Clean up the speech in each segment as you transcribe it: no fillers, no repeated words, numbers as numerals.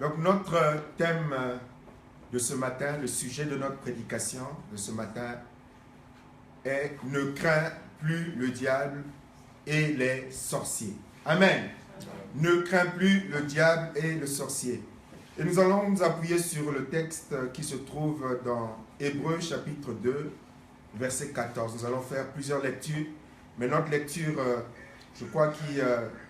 Donc notre thème de ce matin, le sujet de notre prédication de ce matin est « Ne crains plus le diable et les sorciers ». Amen. Ne crains plus le diable et le sorcier. Et nous allons nous appuyer sur le texte qui se trouve dans Hébreux chapitre 2, verset 14. Nous allons faire plusieurs lectures, mais notre lecture, je crois, qui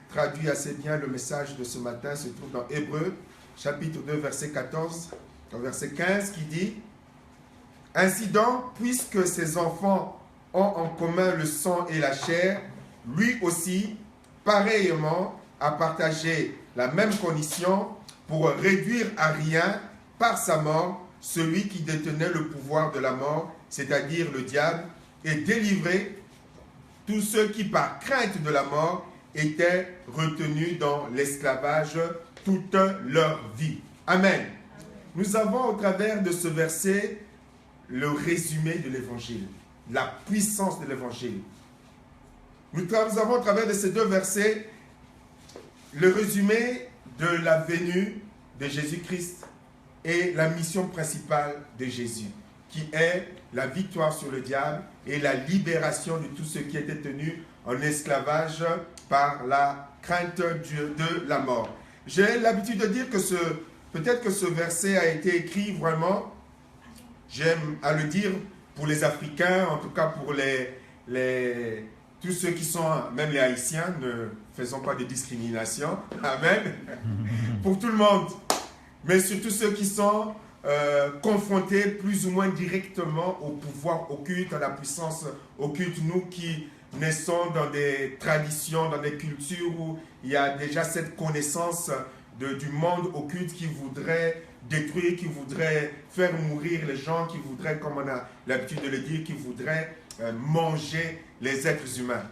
traduit assez bien le message de ce matin, se trouve dans Hébreux chapitre 2, verset 14, au verset 15, qui dit « Ainsi donc, puisque ses enfants ont en commun le sang et la chair, lui aussi, pareillement, a partagé la même condition pour réduire à rien, par sa mort, celui qui détenait le pouvoir de la mort, c'est-à-dire le diable, et délivrer tous ceux qui, par crainte de la mort, étaient retenus dans l'esclavage toute leur vie. » Amen. Nous avons au travers de ce verset le résumé de l'évangile, la puissance de l'évangile. Nous avons au travers de ces deux versets le résumé de la venue de Jésus-Christ et la mission principale de Jésus, qui est la victoire sur le diable et la libération de tous ceux qui étaient tenus en esclavage par la crainte de la mort. J'ai l'habitude de dire que peut-être que ce verset a été écrit vraiment, j'aime à le dire, pour les Africains, en tout cas pour tous ceux qui sont, même les Haïtiens, ne faisons pas de discrimination, amen, pour tout le monde, mais surtout ceux qui sont confrontés plus ou moins directement au pouvoir occulte, à la puissance occulte, nous qui naissons dans des traditions, dans des cultures où il y a déjà cette connaissance du monde occulte qui voudrait détruire, qui voudrait faire mourir les gens, qui voudrait, comme on a l'habitude de le dire, qui voudrait manger les êtres humains.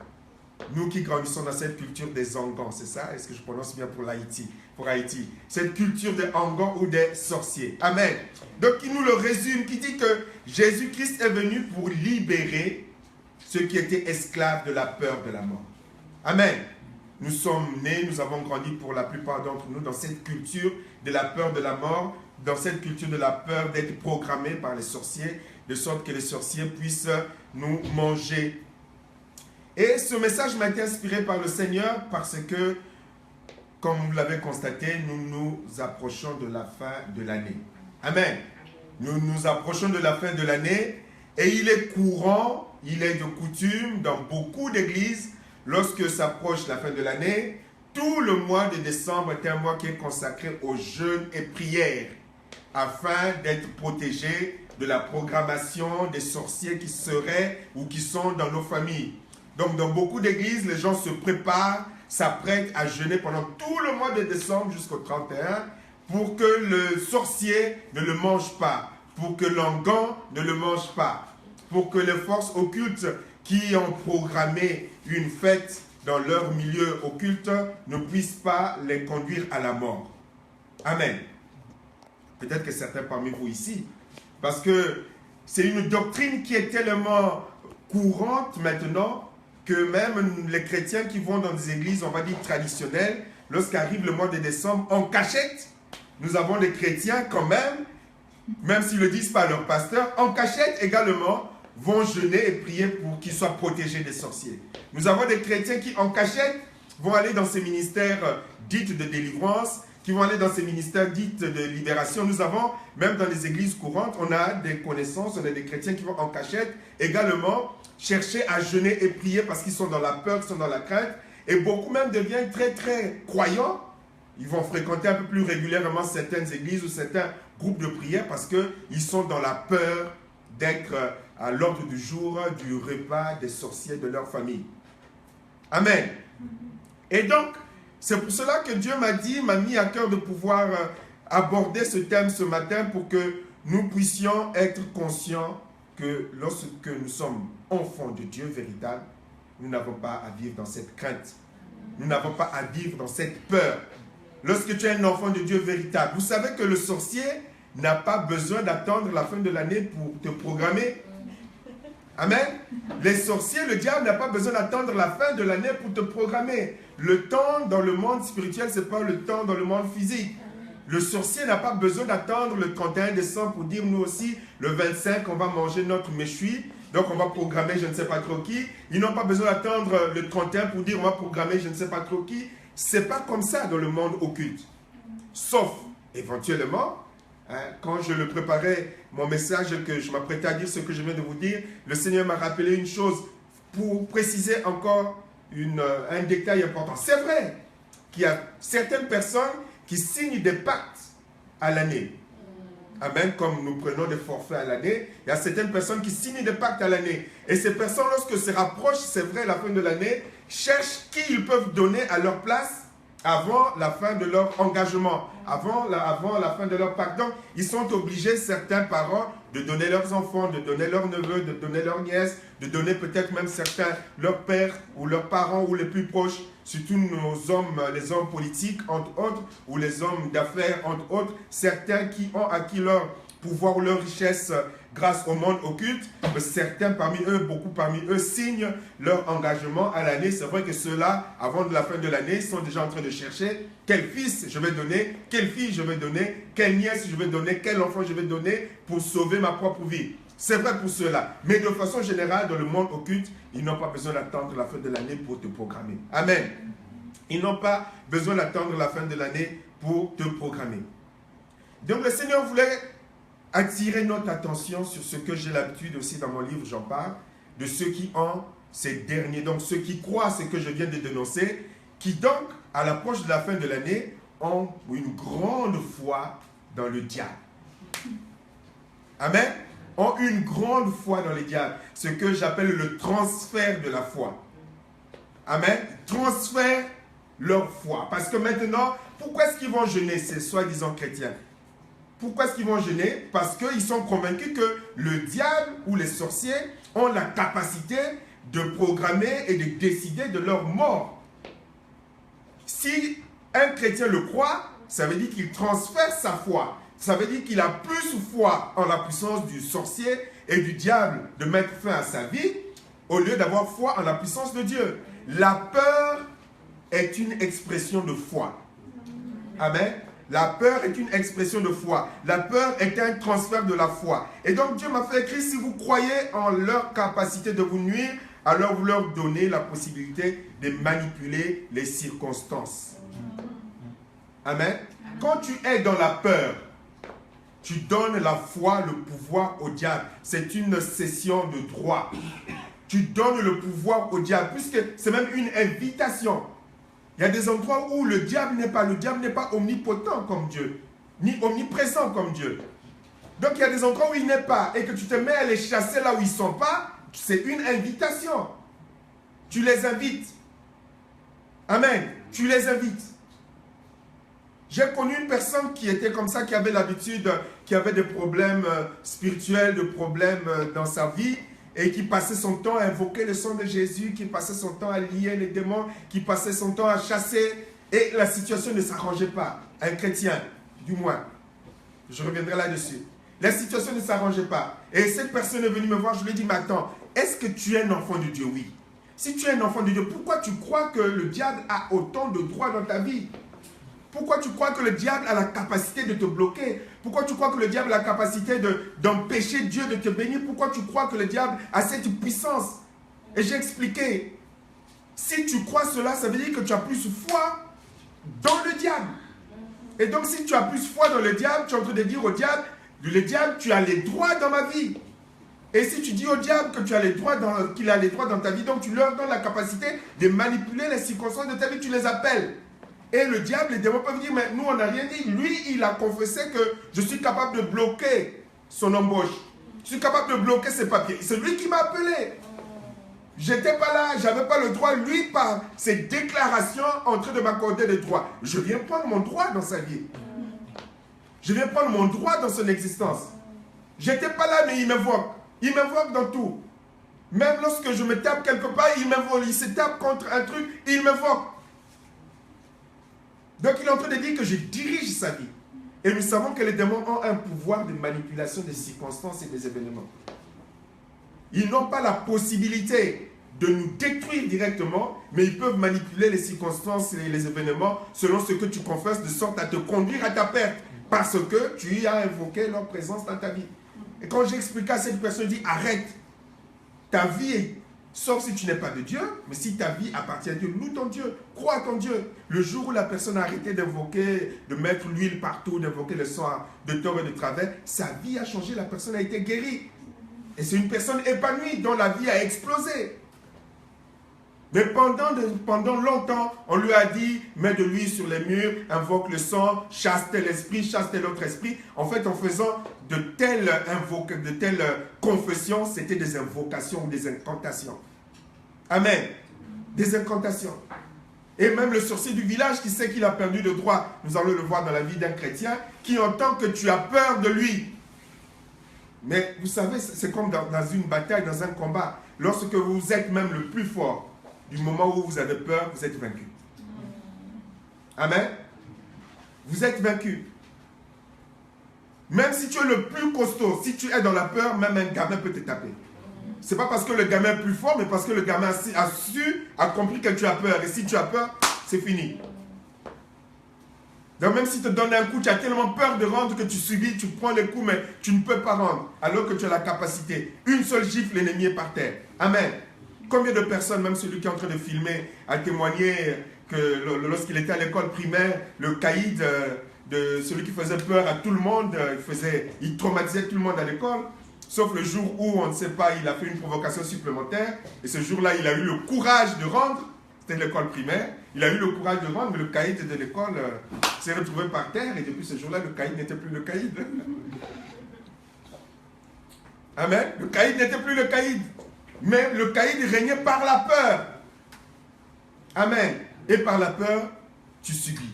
Nous qui grandissons dans cette culture des Angans, c'est ça? Est-ce que je prononce bien pour Haïti? Cette culture des Angans ou des sorciers. Amen. Donc il nous le résume, qui dit que Jésus-Christ est venu pour libérer ceux qui étaient esclaves de la peur de la mort. Amen. Nous sommes nés, nous avons grandi pour la plupart d'entre nous dans cette culture de la peur de la mort, dans cette culture de la peur d'être programmés par les sorciers, de sorte que les sorciers puissent nous manger. Et ce message m'a été inspiré par le Seigneur parce que, comme vous l'avez constaté, nous nous approchons de la fin de l'année. Amen. Nous nous approchons de la fin de l'année et il est courant, il est de coutume dans beaucoup d'églises, lorsque s'approche la fin de l'année, tout le mois de décembre est un mois qui est consacré au jeûne et prière afin d'être protégé de la programmation des sorciers qui seraient ou qui sont dans nos familles. Donc, dans beaucoup d'églises, les gens se préparent, s'apprêtent à jeûner pendant tout le mois de décembre jusqu'au 31 pour que le sorcier ne le mange pas, pour que l'angan ne le mange pas, pour que les forces occultes qui ont programmé une fête dans leur milieu occulte ne puissent pas les conduire à la mort. Amen. Peut-être que certains parmi vous ici, parce que c'est une doctrine qui est tellement courante maintenant que même les chrétiens qui vont dans des églises, on va dire traditionnelles, lorsqu'arrive le mois de décembre, en cachette, nous avons des chrétiens quand même s'ils ne le disent pas à leur pasteur, en cachette également, vont jeûner et prier pour qu'ils soient protégés des sorciers. Nous avons des chrétiens qui, en cachette, vont aller dans ces ministères dits de délivrance, qui vont aller dans ces ministères dits de libération. Nous avons, même dans les églises courantes, on a des connaissances, on a des chrétiens qui vont en cachette également chercher à jeûner et prier parce qu'ils sont dans la peur, ils sont dans la crainte. Et beaucoup même deviennent très, très croyants. Ils vont fréquenter un peu plus régulièrement certaines églises ou certains groupes de prière parce qu'ils sont dans la peur d'être à l'ordre du jour du repas des sorciers de leur famille. Amen. Et donc, c'est pour cela que Dieu m'a mis à cœur de pouvoir aborder ce thème ce matin pour que nous puissions être conscients que lorsque nous sommes enfants de Dieu véritable, nous n'avons pas à vivre dans cette crainte. Nous n'avons pas à vivre dans cette peur. Lorsque tu es un enfant de Dieu véritable, vous savez que le sorcier n'a pas besoin d'attendre la fin de l'année pour te programmer. Amen. Les sorciers, le diable n'a pas besoin d'attendre la fin de l'année pour te programmer. Le temps dans le monde spirituel, ce n'est pas le temps dans le monde physique. Le sorcier n'a pas besoin d'attendre le 31 décembre pour dire nous aussi, le 25, on va manger notre méchoui. Donc on va programmer je ne sais pas trop qui. Ils n'ont pas besoin d'attendre le 31 pour dire on va programmer je ne sais pas trop qui. C'est pas comme ça dans le monde occulte. Sauf, éventuellement, quand je le préparais, mon message, que je m'apprêtais à dire ce que je viens de vous dire, le Seigneur m'a rappelé une chose pour préciser encore un détail important. C'est vrai qu'il y a certaines personnes qui signent des pactes à l'année. Amen, comme nous prenons des forfaits à l'année, il y a certaines personnes qui signent des pactes à l'année. Et ces personnes, lorsque se rapprochent, c'est vrai, la fin de l'année, cherchent qui ils peuvent donner à leur place avant la fin de leur engagement, avant la fin de leur pacte. Donc, ils sont obligés, certains parents, de donner leurs enfants, de donner leurs neveux, de donner leurs nièces, de donner peut-être même certains, leur père ou leurs parents ou les plus proches, surtout nos hommes, les hommes politiques, entre autres, ou les hommes d'affaires, entre autres, certains qui ont acquis leur pouvoir ou leur richesse grâce au monde occulte, certains parmi eux, beaucoup parmi eux, signent leur engagement à l'année. C'est vrai que ceux-là, avant la fin de l'année, sont déjà en train de chercher quel fils je vais donner, quelle fille je vais donner, quelle nièce je vais donner, quel enfant je vais donner pour sauver ma propre vie. C'est vrai pour ceux-là. Mais de façon générale, dans le monde occulte, ils n'ont pas besoin d'attendre la fin de l'année pour te programmer. Amen. Ils n'ont pas besoin d'attendre la fin de l'année pour te programmer. Donc le Seigneur voulait attirer notre attention sur ce que j'ai l'habitude aussi dans mon livre, j'en parle, de ceux qui ont ces derniers, donc ceux qui croient ce que je viens de dénoncer, qui donc, à l'approche de la fin de l'année, ont une grande foi dans le diable. Amen. Ont une grande foi dans le diable, ce que j'appelle le transfert de la foi. Amen. Transfèrent leur foi. Parce que maintenant, pourquoi est-ce qu'ils vont jeûner, ces soi-disant chrétiens? Pourquoi est-ce qu'ils vont jeûner? Parce qu'ils sont convaincus que le diable ou les sorciers ont la capacité de programmer et de décider de leur mort. Si un chrétien le croit, ça veut dire qu'il transfère sa foi. Ça veut dire qu'il a plus foi en la puissance du sorcier et du diable de mettre fin à sa vie, au lieu d'avoir foi en la puissance de Dieu. La peur est une expression de foi. Amen. La peur est une expression de foi. La peur est un transfert de la foi. Et donc Dieu m'a fait écrire, si vous croyez en leur capacité de vous nuire, alors vous leur donnez la possibilité de manipuler les circonstances. Amen. Quand tu es dans la peur, tu donnes la foi, le pouvoir au diable. C'est une cession de droit. Tu donnes le pouvoir au diable, puisque c'est même une invitation. Il y a des endroits où le diable n'est pas omnipotent comme Dieu, ni omniprésent comme Dieu. Donc il y a des endroits où il n'est pas, et que tu te mets à les chasser là où ils ne sont pas, c'est une invitation. Tu les invites. Amen. Tu les invites. J'ai connu une personne qui était comme ça, qui avait l'habitude, qui avait des problèmes spirituels, des problèmes dans sa vie, et qui passait son temps à invoquer le sang de Jésus, qui passait son temps à lier les démons, qui passait son temps à chasser, et la situation ne s'arrangeait pas. Un chrétien, du moins. Je reviendrai là-dessus. La situation ne s'arrangeait pas. Et cette personne est venue me voir, je lui ai dit, mais attends, est-ce que tu es un enfant de Dieu? Oui. Si tu es un enfant de Dieu, pourquoi tu crois que le diable a autant de droits dans ta vie? Pourquoi tu crois que le diable a la capacité de te bloquer? Pourquoi tu crois que le diable a la capacité d'empêcher Dieu de te bénir? Pourquoi tu crois que le diable a cette puissance? Et j'ai expliqué. Si tu crois cela, ça veut dire que tu as plus foi dans le diable. Et donc si tu as plus foi dans le diable, tu es en train de dire au diable, le diable, tu as les droits dans ma vie. Et si tu dis au diable que tu as les droits qu'il a les droits dans ta vie, donc tu leur donnes la capacité de manipuler les circonstances de ta vie, tu les appelles. Et le diable, les démons peuvent dire, mais nous on n'a rien dit. Lui, il a confessé que je suis capable de bloquer son embauche. Je suis capable de bloquer ses papiers. C'est lui qui m'a appelé. J'étais pas là, j'avais pas le droit. Lui, par ses déclarations, en train de m'accorder des droits. Je viens prendre mon droit dans sa vie. Je viens prendre mon droit dans son existence. J'étais pas là, mais il m'invoque. Il m'invoque dans tout. Même lorsque je me tape quelque part, il m'invoque. Il se tape contre un truc, il m'invoque. Donc il est en train de dire que je dirige sa vie. Et nous savons que les démons ont un pouvoir de manipulation des circonstances et des événements. Ils n'ont pas la possibilité de nous détruire directement, mais ils peuvent manipuler les circonstances et les événements selon ce que tu confesses, de sorte à te conduire à ta perte, parce que tu as invoqué leur présence dans ta vie. Et quand j'explique à cette personne, je dis arrête, ta vie est, sauf si tu n'es pas de Dieu, mais si ta vie appartient à Dieu, loue ton Dieu, crois en ton Dieu. Le jour où la personne a arrêté d'invoquer, de mettre l'huile partout, d'invoquer le sang de tort et de travers, sa vie a changé, la personne a été guérie. Et c'est une personne épanouie dont la vie a explosé. Mais pendant longtemps, on lui a dit, mets de l'huile sur les murs, invoque le sang, chasse tel esprit, chasse tel autre esprit. En fait, en faisant de telles confessions, c'était des invocations ou des incantations. Amen. Des incantations. Et même le sorcier du village qui sait qu'il a perdu le droit, nous allons le voir dans la vie d'un chrétien, qui entend que tu as peur de lui. Mais vous savez, c'est comme dans une bataille, dans un combat. Lorsque vous êtes même le plus fort, du moment où vous avez peur, vous êtes vaincu. Amen. Vous êtes vaincu. Même si tu es le plus costaud, si tu es dans la peur, même un gamin peut te taper. Ce n'est pas parce que le gamin est plus fort, mais parce que le gamin a compris que tu as peur. Et si tu as peur, c'est fini. Donc même si tu te donnes un coup, tu as tellement peur de rendre que tu subis, tu prends les coups, mais tu ne peux pas rendre, alors que tu as la capacité. Une seule gifle, l'ennemi est par terre. Amen. Combien de personnes, même celui qui est en train de filmer, a témoigné que lorsqu'il était à l'école primaire, le caïd de celui qui faisait peur à tout le monde, il traumatisait tout le monde à l'école, sauf le jour où, on ne sait pas, il a fait une provocation supplémentaire, et ce jour-là, il a eu le courage de rendre, c'était l'école primaire, il a eu le courage de rendre, mais le caïd de l'école s'est retrouvé par terre, et depuis ce jour-là, le caïd n'était plus le caïd. Amen. Le caïd n'était plus le caïd. Mais le caïd régnait par la peur. Amen. Et par la peur, tu subis.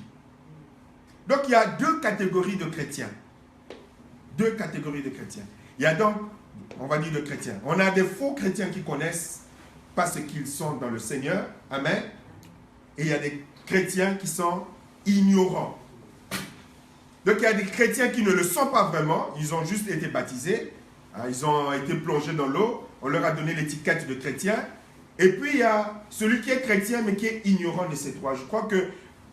Donc il y a deux catégories de chrétiens. Deux catégories de chrétiens. Il y a donc, on va dire de chrétiens. On a des faux chrétiens qui connaissent pas ce qu'ils sont dans le Seigneur. Amen. Et il y a des chrétiens qui sont ignorants. Donc il y a des chrétiens qui ne le sont pas vraiment. Ils ont juste été baptisés. Ils ont été plongés dans l'eau. On leur a donné l'étiquette de chrétien. Et puis, il y a celui qui est chrétien, mais qui est ignorant de ces trois. Je crois que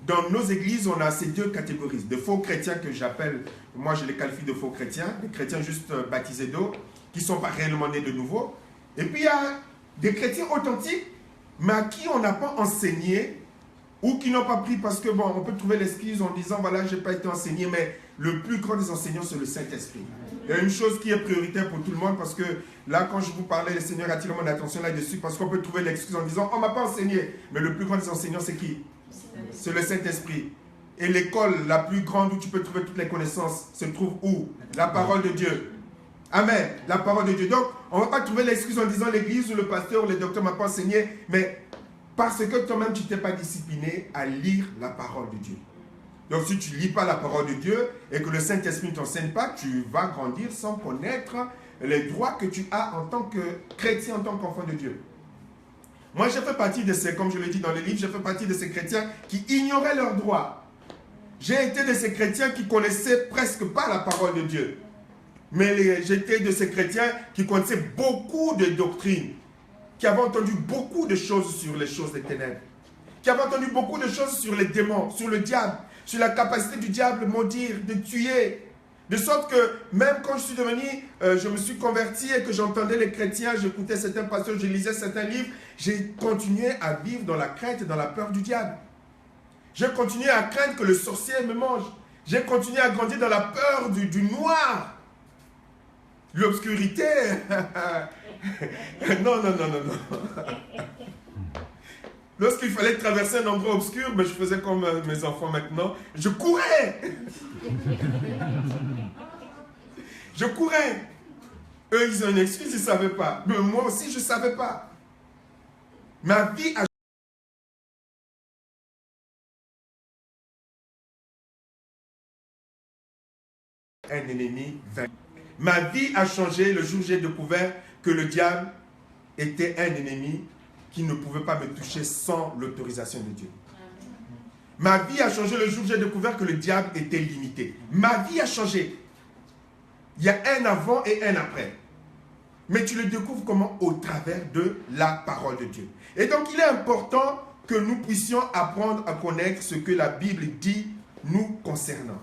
dans nos églises, on a ces deux catégories. De faux chrétiens que j'appelle, moi je les qualifie de faux chrétiens, des chrétiens juste baptisés d'eau, qui ne sont pas réellement nés de nouveau. Et puis, il y a des chrétiens authentiques, mais à qui on n'a pas enseigné, ou qui n'ont pas pris, parce que, bon, on peut trouver l'excuse en disant, voilà, je n'ai pas été enseigné, mais le plus grand des enseignants, c'est le Saint-Esprit. Il y a une chose qui est prioritaire pour tout le monde, parce que là, quand je vous parlais, le Seigneur attire mon attention là-dessus, parce qu'on peut trouver l'excuse en disant, on ne m'a pas enseigné. Mais le plus grand des enseignants, c'est qui? C'est le Saint-Esprit. Et l'école la plus grande où tu peux trouver toutes les connaissances se trouve où? La parole de Dieu. Amen. La parole de Dieu. Donc, on ne va pas trouver l'excuse en disant l'église ou le pasteur ou le docteur ne m'a pas enseigné, mais parce que toi-même, tu ne t'es pas discipliné à lire la parole de Dieu. Donc, si tu ne lis pas la parole de Dieu et que le Saint-Esprit ne t'enseigne pas, tu vas grandir sans connaître les droits que tu as en tant que chrétien, en tant qu'enfant de Dieu. Moi, j'ai fait partie de ces, comme je le dis dans le livre, j'ai fait partie de ces chrétiens qui ignoraient leurs droits. J'ai été de ces chrétiens qui ne connaissaient presque pas la parole de Dieu. Mais j'étais de ces chrétiens qui connaissaient beaucoup de doctrines, qui avaient entendu beaucoup de choses sur les choses des ténèbres, qui avaient entendu beaucoup de choses sur les démons, sur le diable, sur la capacité du diable de maudire, de tuer. De sorte que même quand je suis devenu, je me suis converti et que j'entendais les chrétiens, j'écoutais certains pasteurs, je lisais certains livres, j'ai continué à vivre dans la crainte et dans la peur du diable. J'ai continué à craindre que le sorcier me mange. J'ai continué à grandir dans la peur du noir. L'obscurité. Non. Lorsqu'il fallait traverser un endroit obscur, ben je faisais comme mes enfants maintenant. Je courais. Je courais. Eux, ils ont une excuse, ils ne savaient pas. Mais moi aussi, je ne savais pas. Ma vie a un ennemi vaincu. Ma vie a changé le jour où j'ai découvert que le diable était un ennemi qui ne pouvait pas me toucher sans l'autorisation de Dieu. Ma vie a changé le jour où j'ai découvert que le diable était limité. Ma vie a changé. Il y a un avant et un après. Mais tu le découvres comment? Au travers de la parole de Dieu. Et donc, il est important que nous puissions apprendre à connaître ce que la Bible dit nous concernant.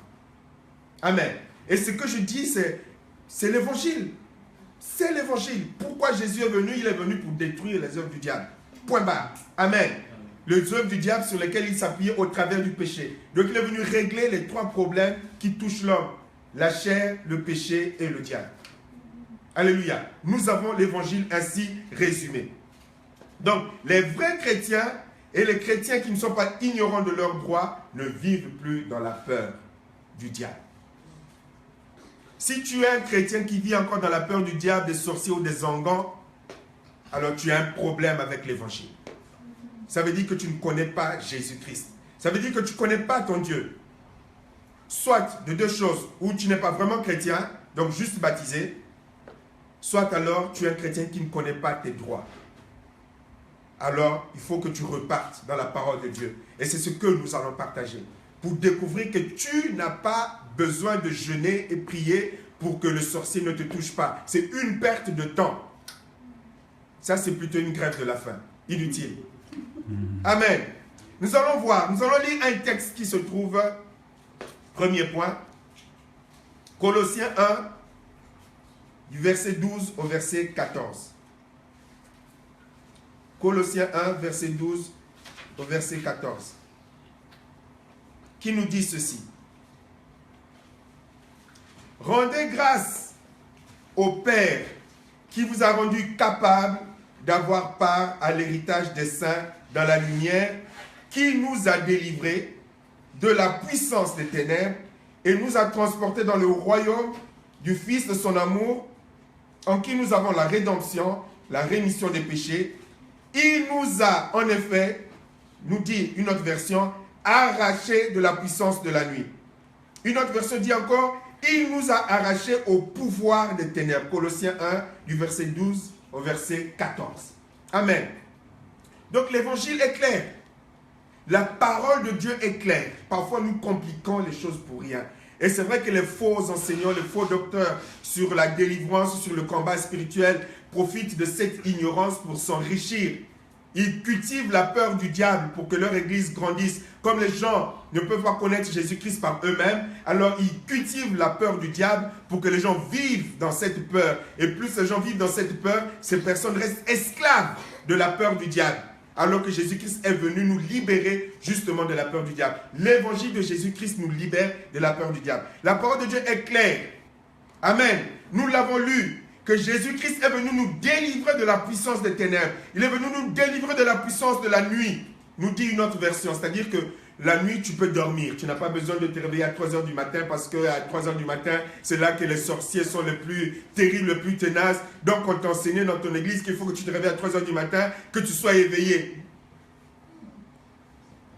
Amen. Et ce que je dis, c'est l'évangile. C'est l'évangile. Pourquoi Jésus est venu? Il est venu pour détruire les œuvres du diable. Point barre. Amen. Les œuvres du diable sur lesquelles il s'appuyait au travers du péché. Donc il est venu régler les 3 problèmes qui touchent l'homme. La chair, le péché et le diable. Alléluia. Nous avons l'évangile ainsi résumé. Donc les vrais chrétiens et les chrétiens qui ne sont pas ignorants de leurs droits ne vivent plus dans la peur du diable. Si tu es un chrétien qui vit encore dans la peur du diable, des sorciers ou des engans, alors tu as un problème avec l'évangile. Ça veut dire que tu ne connais pas Jésus-Christ. Ça veut dire que tu ne connais pas ton Dieu. Soit de 2 choses, ou tu n'es pas vraiment chrétien, donc juste baptisé, soit alors tu es un chrétien qui ne connaît pas tes droits. Alors, il faut que tu repartes dans la parole de Dieu. Et c'est ce que nous allons partager. Pour découvrir que tu n'as pas besoin de jeûner et prier pour que le sorcier ne te touche pas. C'est une perte de temps. Ça, c'est plutôt une grève de la faim. Inutile. Amen. Nous allons voir, nous allons lire un texte qui se trouve, premier point, Colossiens 1, du verset 12 au verset 14. Colossiens 1, verset 12 au verset 14. Qui nous dit ceci. Rendez grâce au Père qui vous a rendu capable d'avoir part à l'héritage des saints dans la lumière, qui nous a délivrés de la puissance des ténèbres et nous a transportés dans le royaume du Fils de son amour, en qui nous avons la rédemption, la rémission des péchés. Il nous a, en effet, nous dit une autre version, arrachés de la puissance de la nuit. Une autre version dit encore, il nous a arrachés au pouvoir des ténèbres. Colossiens 1, du verset 12 au verset 14. Amen. Donc l'évangile est clair. La parole de Dieu est claire. Parfois nous compliquons les choses pour rien. Et c'est vrai que les faux enseignants, les faux docteurs sur la délivrance, sur le combat spirituel, profitent de cette ignorance pour s'enrichir. Ils cultivent la peur du diable pour que leur église grandisse. Comme les gens ne peuvent pas connaître Jésus-Christ par eux-mêmes, alors ils cultivent la peur du diable pour que les gens vivent dans cette peur. Et plus les gens vivent dans cette peur, ces personnes restent esclaves de la peur du diable. Alors que Jésus-Christ est venu nous libérer justement de la peur du diable. L'évangile de Jésus-Christ nous libère de la peur du diable. La parole de Dieu est claire. Amen. Nous l'avons lu. Que Jésus-Christ est venu nous délivrer de la puissance des ténèbres. Il est venu nous délivrer de la puissance de la nuit. Nous dit une autre version. C'est-à-dire que la nuit, tu peux dormir. Tu n'as pas besoin de te réveiller à 3 heures du matin parce qu'à 3 heures du matin, c'est là que les sorciers sont les plus terribles, les plus tenaces. Donc, on t'a enseigné dans ton église qu'il faut que tu te réveilles à 3 heures du matin, que tu sois éveillé.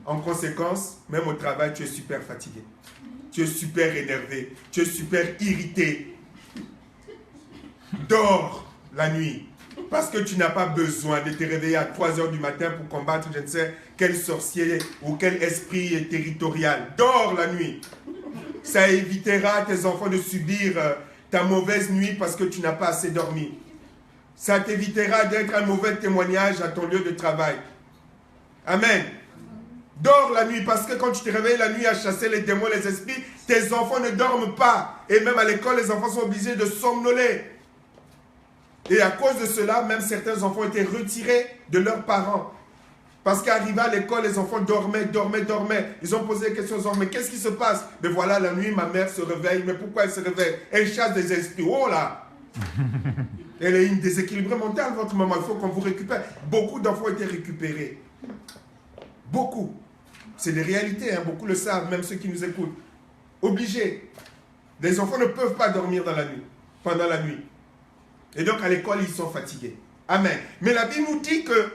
En conséquence, même au travail, tu es super fatigué. Tu es super énervé. Tu es super irrité. Dors la nuit. Parce que tu n'as pas besoin de te réveiller à 3 heures du matin pour combattre je ne sais quel sorcier ou quel esprit territorial. Dors la nuit. Ça évitera à tes enfants de subir ta mauvaise nuit parce que tu n'as pas assez dormi. Ça t'évitera d'être un mauvais témoignage à ton lieu de travail. Amen. Dors la nuit parce que quand tu te réveilles la nuit à chasser les démons, les esprits, tes enfants ne dorment pas. Et même à l'école, les enfants sont obligés de somnoler. Et à cause de cela, même certains enfants ont été retirés de leurs parents. Parce qu'arrivés à l'école, les enfants dormaient. Ils ont posé des questions aux enfants, mais qu'est-ce qui se passe? Mais voilà, la nuit, ma mère se réveille. Mais pourquoi elle se réveille? Elle chasse des esprits. Oh là! Elle est une déséquilibrée mentale, votre maman. Il faut qu'on vous récupère. Beaucoup d'enfants ont été récupérés. Beaucoup. C'est des réalités, hein. Beaucoup le savent, même ceux qui nous écoutent. Obligés. Les enfants ne peuvent pas dormir dans la nuit, pendant la nuit. Et donc, à l'école, ils sont fatigués. Amen. Mais la Bible nous dit que,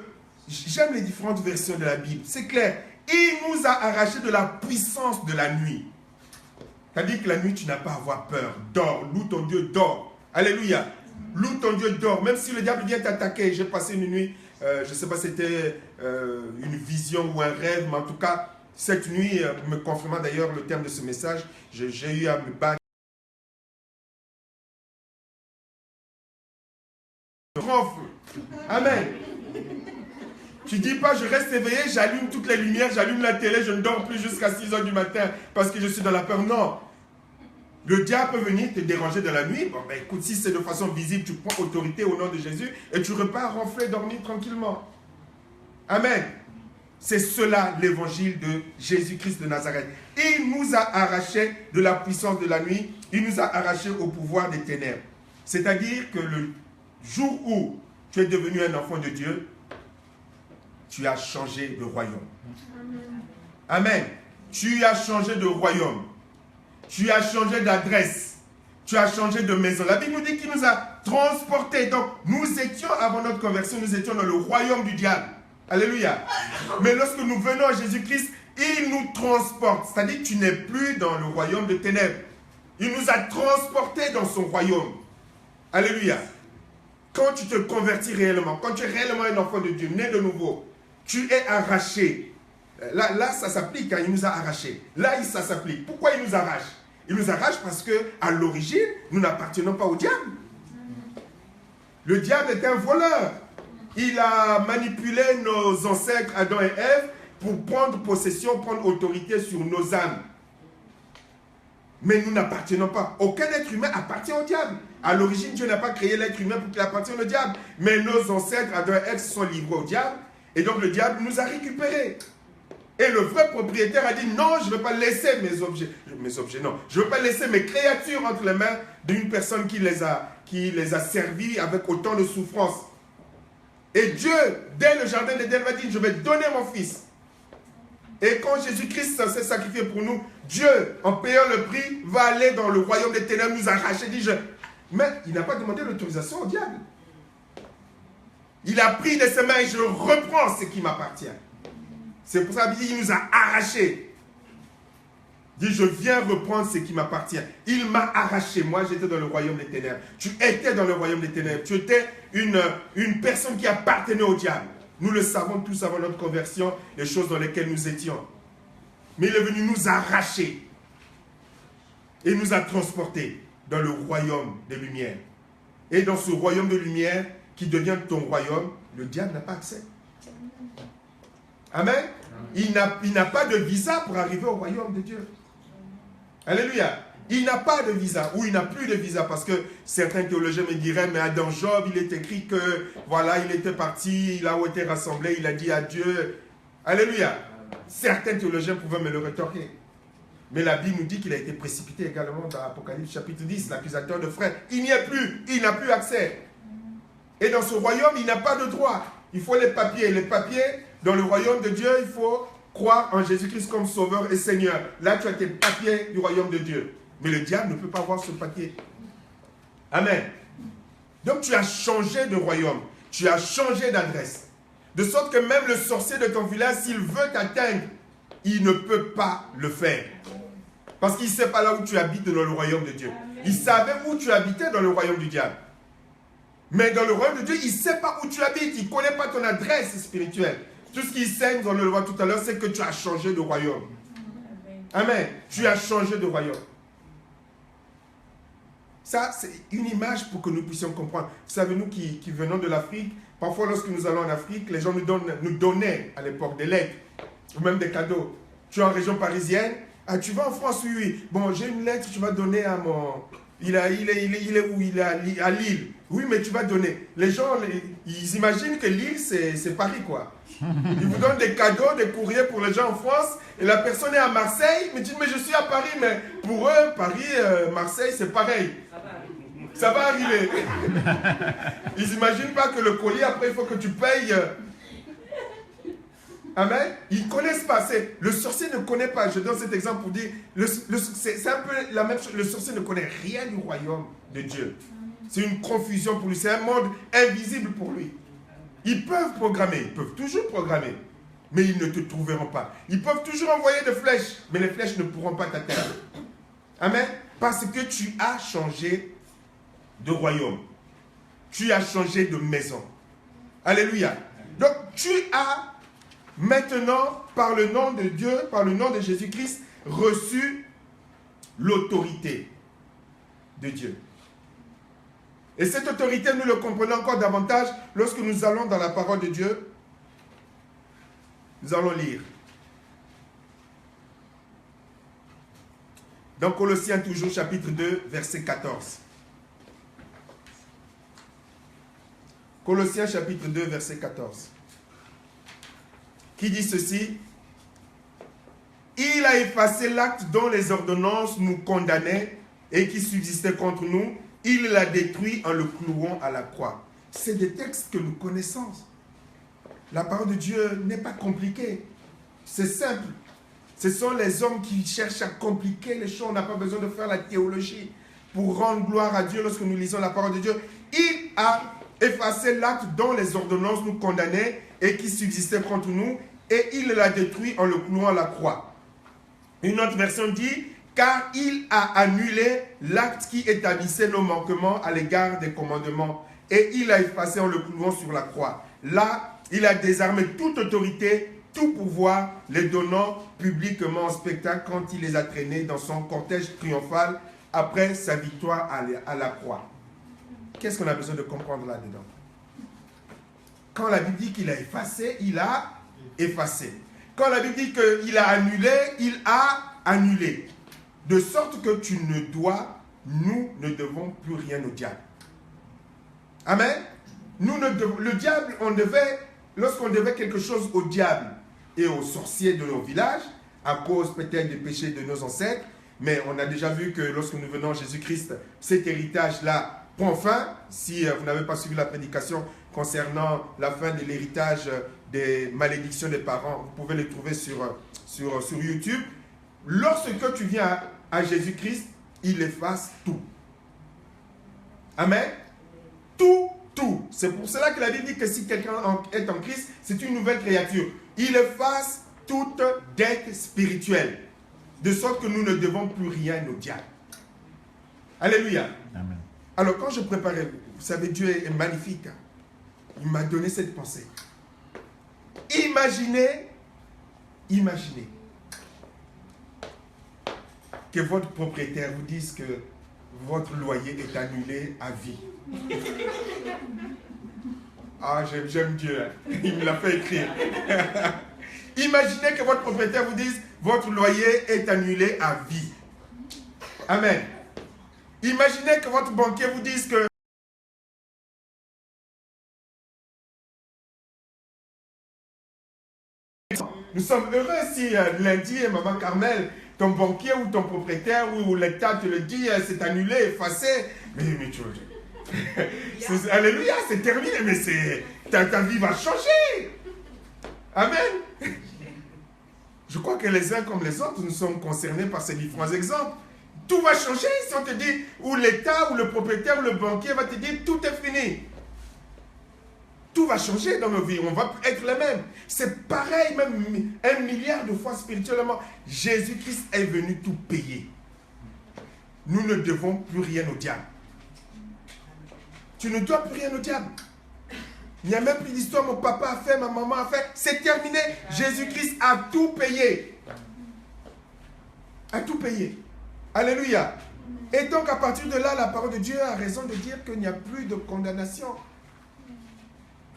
j'aime les différentes versions de la Bible, c'est clair. Il nous a arrachés de la puissance de la nuit. C'est-à-dire que la nuit, tu n'as pas à avoir peur. Dors, loue ton Dieu, dors. Alléluia. Loue ton Dieu, dors. Même si le diable vient t'attaquer. J'ai passé une nuit, je ne sais pas si c'était une vision ou un rêve, mais en tout cas, cette nuit, me confirmant d'ailleurs le terme de ce message, j'ai eu à me battre. grand feu. Amen. Tu dis pas, je reste éveillé, j'allume toutes les lumières, j'allume la télé, je ne dors plus jusqu'à 6 h du matin parce que je suis dans la peur. Non. Le diable peut venir te déranger dans la nuit. Bon, ben écoute, si c'est de façon visible, tu prends autorité au nom de Jésus et tu repars ronfler, dormir tranquillement. Amen. C'est cela l'évangile de Jésus-Christ de Nazareth. Il nous a arrachés de la puissance de la nuit, il nous a arrachés au pouvoir des ténèbres. C'est-à-dire que le jour où tu es devenu un enfant de Dieu, tu as changé de royaume. Amen. Tu as changé de royaume. Tu as changé d'adresse. Tu as changé de maison. La Bible nous dit qu'il nous a transportés. Donc, nous étions, avant notre conversion, nous étions dans le royaume du diable. Alléluia. Mais lorsque nous venons à Jésus-Christ, il nous transporte. C'est-à-dire que tu n'es plus dans le royaume de ténèbres. Il nous a transportés dans son royaume. Alléluia. Quand tu te convertis réellement, quand tu es réellement un enfant de Dieu, né de nouveau, tu es arraché. Là ça s'applique, hein, il nous a arrachés. Là, ça s'applique. Pourquoi il nous arrache? Il nous arrache parce qu'à l'origine, nous n'appartenons pas au diable. Le diable est un voleur. Il a manipulé nos ancêtres Adam et Ève pour prendre possession, prendre autorité sur nos âmes. Mais nous n'appartenons pas. Aucun être humain appartient au diable. À l'origine, Dieu n'a pas créé l'être humain pour qu'il appartienne au diable. Mais nos ancêtres Adam et Ève se sont livrés au diable. Et donc le diable nous a récupérés. Et le vrai propriétaire a dit non, je ne vais pas laisser mes objets, non. Je ne vais pas laisser mes créatures entre les mains d'une personne qui les a servis avec autant de souffrance. Et Dieu, dès le jardin d'Éden, va dire, je vais donner mon fils. Et quand Jésus-Christ s'est sacrifié pour nous, Dieu, en payant le prix, va aller dans le royaume des ténèbres, nous arracher, dit, mais il n'a pas demandé l'autorisation au diable. Il a pris de ses mains et je reprends ce qui m'appartient. C'est pour ça qu'il nous a arrachés. Il dit, je viens reprendre ce qui m'appartient. Il m'a arraché. Moi, j'étais dans le royaume des ténèbres. Tu étais dans le royaume des ténèbres. Tu étais une personne qui appartenait au diable. Nous le savons tous avant notre conversion, les choses dans lesquelles nous étions. Mais il est venu nous arracher. Et nous a transportés dans le royaume des lumières. Et dans ce royaume de lumière, qui devient ton royaume, le diable n'a pas accès. Amen. Il n'a pas de visa pour arriver au royaume de Dieu. Alléluia. Il n'a pas de visa, ou il n'a plus de visa, parce que certains théologiens me diraient, mais dans Job, il est écrit que, voilà, il était parti, il a été rassemblé, il a dit à Dieu. Alléluia. Certains théologiens pouvaient me le rétorquer. Mais la Bible nous dit qu'il a été précipité également dans Apocalypse chapitre 10, l'accusateur de frères. Il n'y est plus, il n'a plus accès. Et dans ce royaume, il n'a pas de droit. Il faut les papiers. Les papiers, dans le royaume de Dieu, il faut croire en Jésus-Christ comme Sauveur et Seigneur. Là, tu as tes papiers du royaume de Dieu. Mais le diable ne peut pas avoir ce papier. Amen. Donc, tu as changé de royaume. Tu as changé d'adresse. De sorte que même le sorcier de ton village, s'il veut t'atteindre, il ne peut pas le faire. Parce qu'il ne sait pas là où tu habites dans le royaume de Dieu. Il savait où tu habitais dans le royaume du diable. Mais dans le royaume de Dieu, il ne sait pas où tu habites. Il ne connaît pas ton adresse spirituelle. Tout ce qu'il sait, on le voit tout à l'heure, c'est que tu as changé de royaume. Amen. Tu as changé de royaume. Ça, c'est une image pour que nous puissions comprendre. Vous savez, nous qui venons de l'Afrique, parfois lorsque nous allons en Afrique, les gens nous donnaient à l'époque des lettres ou même des cadeaux. Tu es en région parisienne, ah, tu vas en France, oui, oui. Bon, j'ai une lettre, tu vas donner à mon... Il est où? Il est à Lille. Oui, mais tu vas donner. Les gens, ils imaginent que Lille, c'est Paris, quoi. Ils vous donnent des cadeaux, des courriers pour les gens en France, et la personne est à Marseille, mais tu dis, mais je suis à Paris, mais pour eux, Paris, Marseille, c'est pareil. Ça va arriver. Ils n'imaginent pas que le colis, après, il faut que tu payes. Amen. Ils ne connaissent pas. Le sorcier ne connaît pas. Je donne cet exemple pour dire, c'est un peu la même chose. Le sorcier ne connaît rien du royaume de Dieu. C'est une confusion pour lui. C'est un monde invisible pour lui. Ils peuvent programmer. Ils peuvent toujours programmer. Mais ils ne te trouveront pas. Ils peuvent toujours envoyer des flèches. Mais les flèches ne pourront pas t'atteindre. Amen. Parce que tu as changé de royaume. Tu as changé de maison. Alléluia. Donc, tu as maintenant, par le nom de Dieu, par le nom de Jésus-Christ, reçu l'autorité de Dieu. Et cette autorité, nous le comprenons encore davantage lorsque nous allons dans la parole de Dieu. Nous allons lire. Dans Colossiens toujours, chapitre 2, verset 14. Colossiens chapitre 2, verset 14. Qui dit ceci? Il a effacé l'acte dont les ordonnances nous condamnaient et qui subsistait contre nous. Il l'a détruit en le clouant à la croix. C'est des textes que nous connaissons. La parole de Dieu n'est pas compliquée. C'est simple. Ce sont les hommes qui cherchent à compliquer les choses. On n'a pas besoin de faire la théologie pour rendre gloire à Dieu lorsque nous lisons la parole de Dieu. Il a effacé l'acte dont les ordonnances nous condamnaient et qui subsistait contre nous, et il l'a détruit en le clouant à la croix. Une autre version dit, car il a annulé l'acte qui établissait nos manquements à l'égard des commandements, et il l'a effacé en le clouant sur la croix. Là, il a désarmé toute autorité, tout pouvoir, les donnant publiquement en spectacle quand il les a traînés dans son cortège triomphal après sa victoire à la croix. Qu'est-ce qu'on a besoin de comprendre là-dedans? Quand la Bible dit qu'il a effacé, il a effacé. Quand la Bible dit qu'il a annulé, il a annulé. De sorte que nous ne devons plus rien au diable. Amen. Le diable, lorsqu'on devait quelque chose au diable et aux sorciers de nos villages, à cause peut-être des péchés de nos ancêtres, mais on a déjà vu que lorsque nous venons à Jésus-Christ, cet héritage-là prend fin. Si vous n'avez pas suivi la prédication concernant la fin de l'héritage des malédictions des parents, vous pouvez les trouver sur YouTube. Lorsque tu viens à Jésus-Christ, il efface tout. Amen. Tout. C'est pour cela que la Bible dit que si quelqu'un est en Christ, c'est une nouvelle créature. Il efface toute dette spirituelle, de sorte que nous ne devons plus rien au diable. Alléluia. Amen. Alors quand je préparais, vous savez, Dieu est magnifique. Il m'a donné cette pensée. Imaginez que votre propriétaire vous dise que votre loyer est annulé à vie. Ah, j'aime Dieu. Il me l'a fait écrire. Imaginez que votre propriétaire vous dise votre loyer est annulé à vie. Amen. Imaginez que votre banquier vous dise que nous sommes heureux si lundi, Maman Carmel, ton banquier ou ton propriétaire ou l'État te le dit, c'est annulé, effacé. Mais tu vois, alléluia, c'est terminé, mais ta vie va changer. Amen. Je crois que les uns comme les autres, nous sommes concernés par ces différents exemples. Tout va changer si on te dit, ou l'État, ou le propriétaire, ou le banquier va te dire, tout est fini. Tout va changer dans nos vies, on va être les mêmes. C'est pareil, même 1 milliard de fois spirituellement. Jésus-Christ est venu tout payer. Nous ne devons plus rien au diable. Tu ne dois plus rien au diable. Il n'y a même plus d'histoire, mon papa a fait, ma maman a fait. C'est terminé. Jésus-Christ a tout payé. A tout payé. Alléluia. Et donc à partir de là, la parole de Dieu a raison de dire qu'il n'y a plus de condamnation.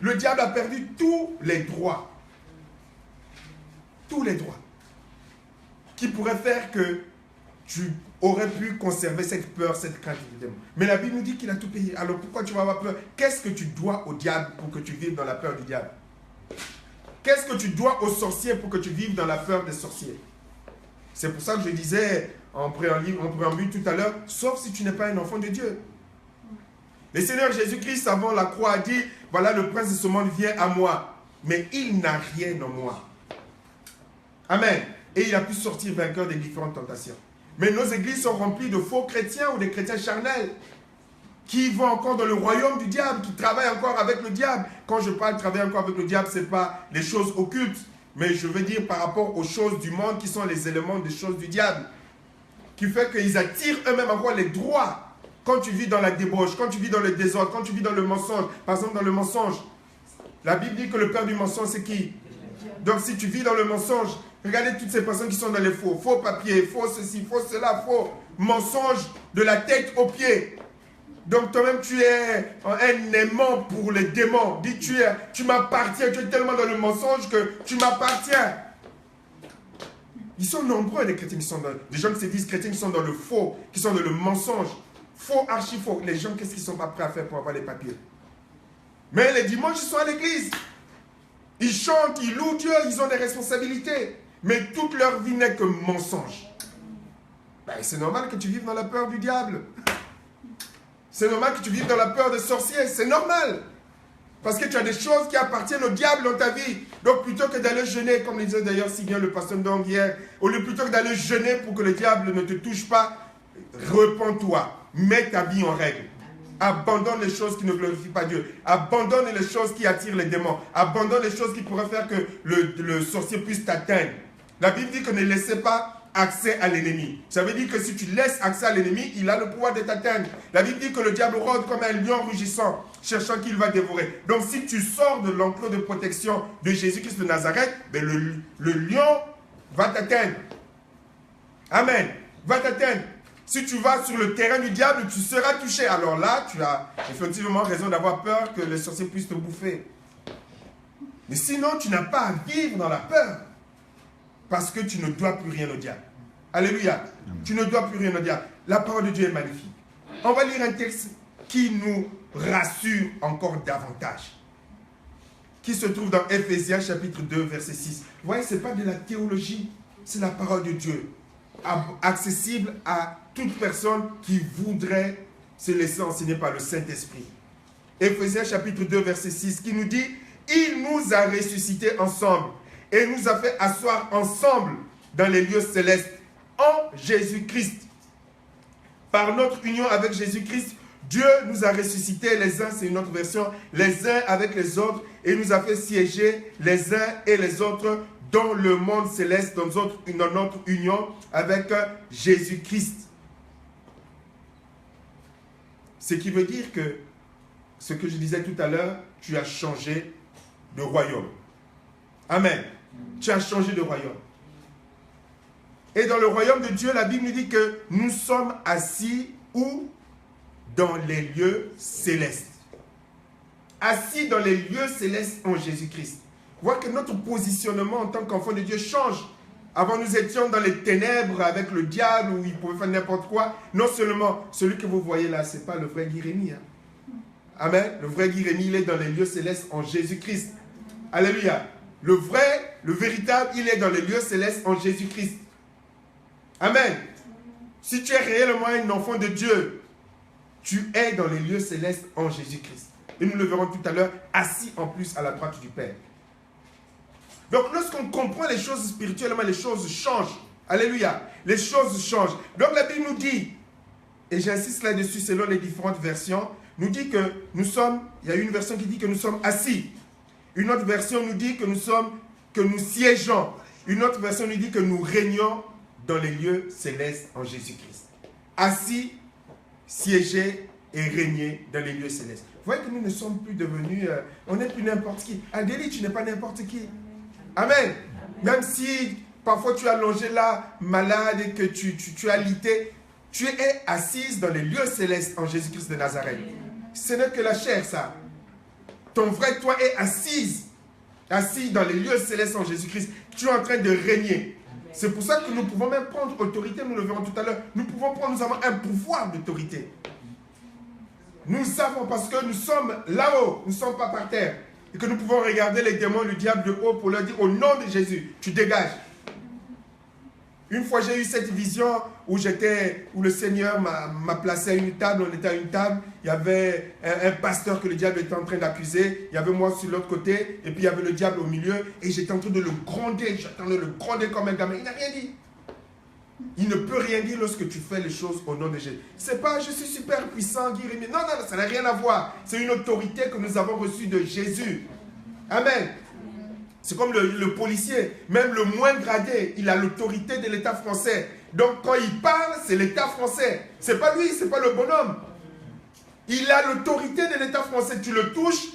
Le diable a perdu tous les droits. Tous les droits. Qui pourraient faire que tu aurais pu conserver cette peur, cette crainte du démon. Mais la Bible nous dit qu'il a tout payé. Alors pourquoi tu vas avoir peur? Qu'est-ce que tu dois au diable pour que tu vives dans la peur du diable? Qu'est-ce que tu dois aux sorciers pour que tu vives dans la peur des sorciers? C'est pour ça que je disais en préambule tout à l'heure, sauf si tu n'es pas un enfant de Dieu. Le Seigneur Jésus-Christ, avant la croix, a dit, voilà, le prince de ce monde vient à moi, mais il n'a rien en moi. Amen. Et il a pu sortir vainqueur des différentes tentations. Mais nos églises sont remplies de faux chrétiens ou des chrétiens charnels qui vont encore dans le royaume du diable, qui travaillent encore avec le diable. Quand je parle de travailler encore avec le diable, ce n'est pas les choses occultes, mais je veux dire par rapport aux choses du monde qui sont les éléments des choses du diable, qui fait qu'ils attirent eux-mêmes encore les droits. Quand tu vis dans la débauche, quand tu vis dans le désordre, quand tu vis dans le mensonge, par exemple dans le mensonge, la Bible dit que le père du mensonge c'est qui? Donc si tu vis dans le mensonge, regardez toutes ces personnes qui sont dans les faux papiers, faux ceci, faux cela, faux mensonge de la tête aux pieds. Donc toi-même, tu es un aimant pour les démons. Dis, tu m'appartiens, tu es tellement dans le mensonge que tu m'appartiens. Ils sont nombreux, les chrétiens, les gens qui se disent chrétiens, qui sont dans le faux, qui sont dans le mensonge. Faux, archi faux. Les gens, qu'est-ce qu'ils ne sont pas prêts à faire pour avoir les papiers? Mais les dimanches, ils sont à l'église. Ils chantent, ils louent Dieu, ils ont des responsabilités. Mais toute leur vie n'est que mensonge. Ben, c'est normal que tu vives dans la peur du diable. C'est normal que tu vives dans la peur des sorciers. C'est normal. Parce que tu as des choses qui appartiennent au diable dans ta vie. Donc plutôt que d'aller jeûner, comme le disait d'ailleurs si bien le pasteur Ndong hier, au lieu plutôt que d'aller jeûner pour que le diable ne te touche pas, repens-toi. Mets ta vie en règle. Abandonne les choses qui ne glorifient pas Dieu. Abandonne les choses qui attirent les démons. Abandonne les choses qui pourraient faire que le sorcier puisse t'atteindre. La Bible dit que ne laissez pas accès à l'ennemi. Ça veut dire que si tu laisses accès à l'ennemi, il a le pouvoir de t'atteindre. La Bible dit que le diable rôde comme un lion rugissant, cherchant qu'il va dévorer. Donc si tu sors de l'enclos de protection de Jésus-Christ de Nazareth, ben le lion va t'atteindre. Amen. Va t'atteindre. Si tu vas sur le terrain du diable, tu seras touché. Alors là, tu as effectivement raison d'avoir peur que les sorciers puissent te bouffer. Mais sinon, tu n'as pas à vivre dans la peur. Parce que tu ne dois plus rien au diable. Alléluia. Tu ne dois plus rien au diable. La parole de Dieu est magnifique. On va lire un texte qui nous rassure encore davantage. Qui se trouve dans Éphésiens chapitre 2, verset 6. Vous voyez, ce n'est pas de la théologie. C'est la parole de Dieu. Accessible à toute personne qui voudrait se laisser enseigner par le Saint-Esprit. Éphésiens chapitre 2, verset 6, qui nous dit « Il nous a ressuscités ensemble et nous a fait asseoir ensemble dans les lieux célestes en Jésus-Christ. Par notre union avec Jésus-Christ, Dieu nous a ressuscités les uns, c'est une autre version, les uns avec les autres et nous a fait siéger les uns et les autres dans le monde céleste, dans notre union avec Jésus-Christ. » Ce qui veut dire que, ce que je disais tout à l'heure, tu as changé de royaume. Amen. Tu as changé de royaume. Et dans le royaume de Dieu, la Bible nous dit que nous sommes assis où? Dans les lieux célestes. Assis dans les lieux célestes en Jésus-Christ. Voir que notre positionnement en tant qu'enfant de Dieu change. Avant, nous étions dans les ténèbres avec le diable où il pouvait faire n'importe quoi. Non seulement celui que vous voyez là, ce n'est pas le vrai Guy Rémy. Hein. Amen. Le vrai Guy Rémy, il est dans les lieux célestes en Jésus-Christ. Alléluia. Le vrai, le véritable, il est dans les lieux célestes en Jésus-Christ. Amen. Si tu es réellement un enfant de Dieu, tu es dans les lieux célestes en Jésus-Christ. Et nous le verrons tout à l'heure, assis en plus à la droite du Père. Donc lorsqu'on comprend les choses spirituellement, les choses changent. Alléluia. Les choses changent. Donc la Bible nous dit, et j'insiste là-dessus selon les différentes versions, nous dit que nous sommes, il y a une version qui dit que nous sommes assis. Une autre version nous dit que nous siégeons. Une autre version nous dit que nous régnons dans les lieux célestes en Jésus-Christ. Assis, siéger et régner dans les lieux célestes. Vous voyez que nous ne sommes plus devenus, on n'est plus n'importe qui. Adélie, tu n'es pas n'importe qui. Amen. Même si parfois tu es allongé là, malade et que tu as lité, tu es assise dans les lieux célestes en Jésus-Christ de Nazareth. Ce n'est que la chair, ça. Ton vrai toi est assis dans les lieux célestes en Jésus-Christ. Tu es en train de régner. C'est pour ça que nous pouvons même prendre autorité, nous le verrons tout à l'heure. Nous avons un pouvoir d'autorité. Nous savons parce que nous sommes là-haut, nous ne sommes pas par terre. Et que nous pouvons regarder les démons, le diable de haut pour leur dire au nom de Jésus, tu dégages. Une fois j'ai eu cette vision où le Seigneur m'a placé à une table, on était à une table, il y avait un pasteur que le diable était en train d'accuser, il y avait moi sur l'autre côté, et puis il y avait le diable au milieu, et j'étais en train de le gronder, j'attendais le gronder comme un gamin, il n'a rien dit. Il ne peut rien dire lorsque tu fais les choses au nom de Jésus. C'est pas je suis super puissant, Guy Rémy. Non, ça n'a rien à voir. C'est une autorité que nous avons reçue de Jésus. Amen. C'est comme le policier, même le moins gradé, il a l'autorité de l'État français. Donc quand il parle, c'est l'État français. C'est pas lui, c'est pas le bonhomme. Il a l'autorité de l'État français. Tu le touches.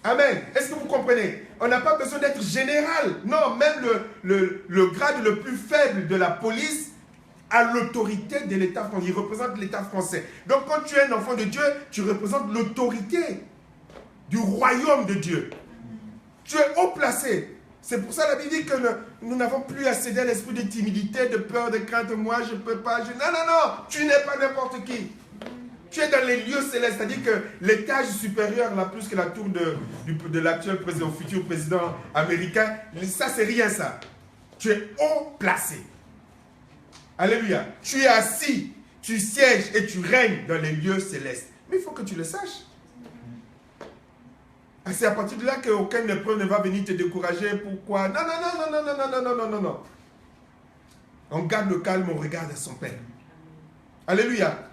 Amen. Est-ce que vous comprenez? On n'a pas besoin d'être général. Non, même le grade le plus faible de la police à l'autorité de l'État français. Il représente l'État français. Donc quand tu es un enfant de Dieu, tu représentes l'autorité du royaume de Dieu. Tu es haut placé. C'est pour ça la Bible dit que nous n'avons plus à céder à l'esprit de timidité, de peur, de crainte. Moi, je ne peux pas. Non, non, non. Tu n'es pas n'importe qui. Tu es dans les lieux célestes. C'est-à-dire que l'étage supérieur, là, plus que la tour de l'actuel président, futur président américain, ça, c'est rien, ça. Tu es haut placé. Alléluia. Tu es assis, tu sièges et tu règnes dans les lieux célestes. Mais il faut que tu le saches. C'est à partir de là qu'aucune épreuve ne va venir te décourager. Pourquoi? Non, non, non, non, non, non, non, non, non, non, non. On garde le calme, on regarde à son Père. Alléluia.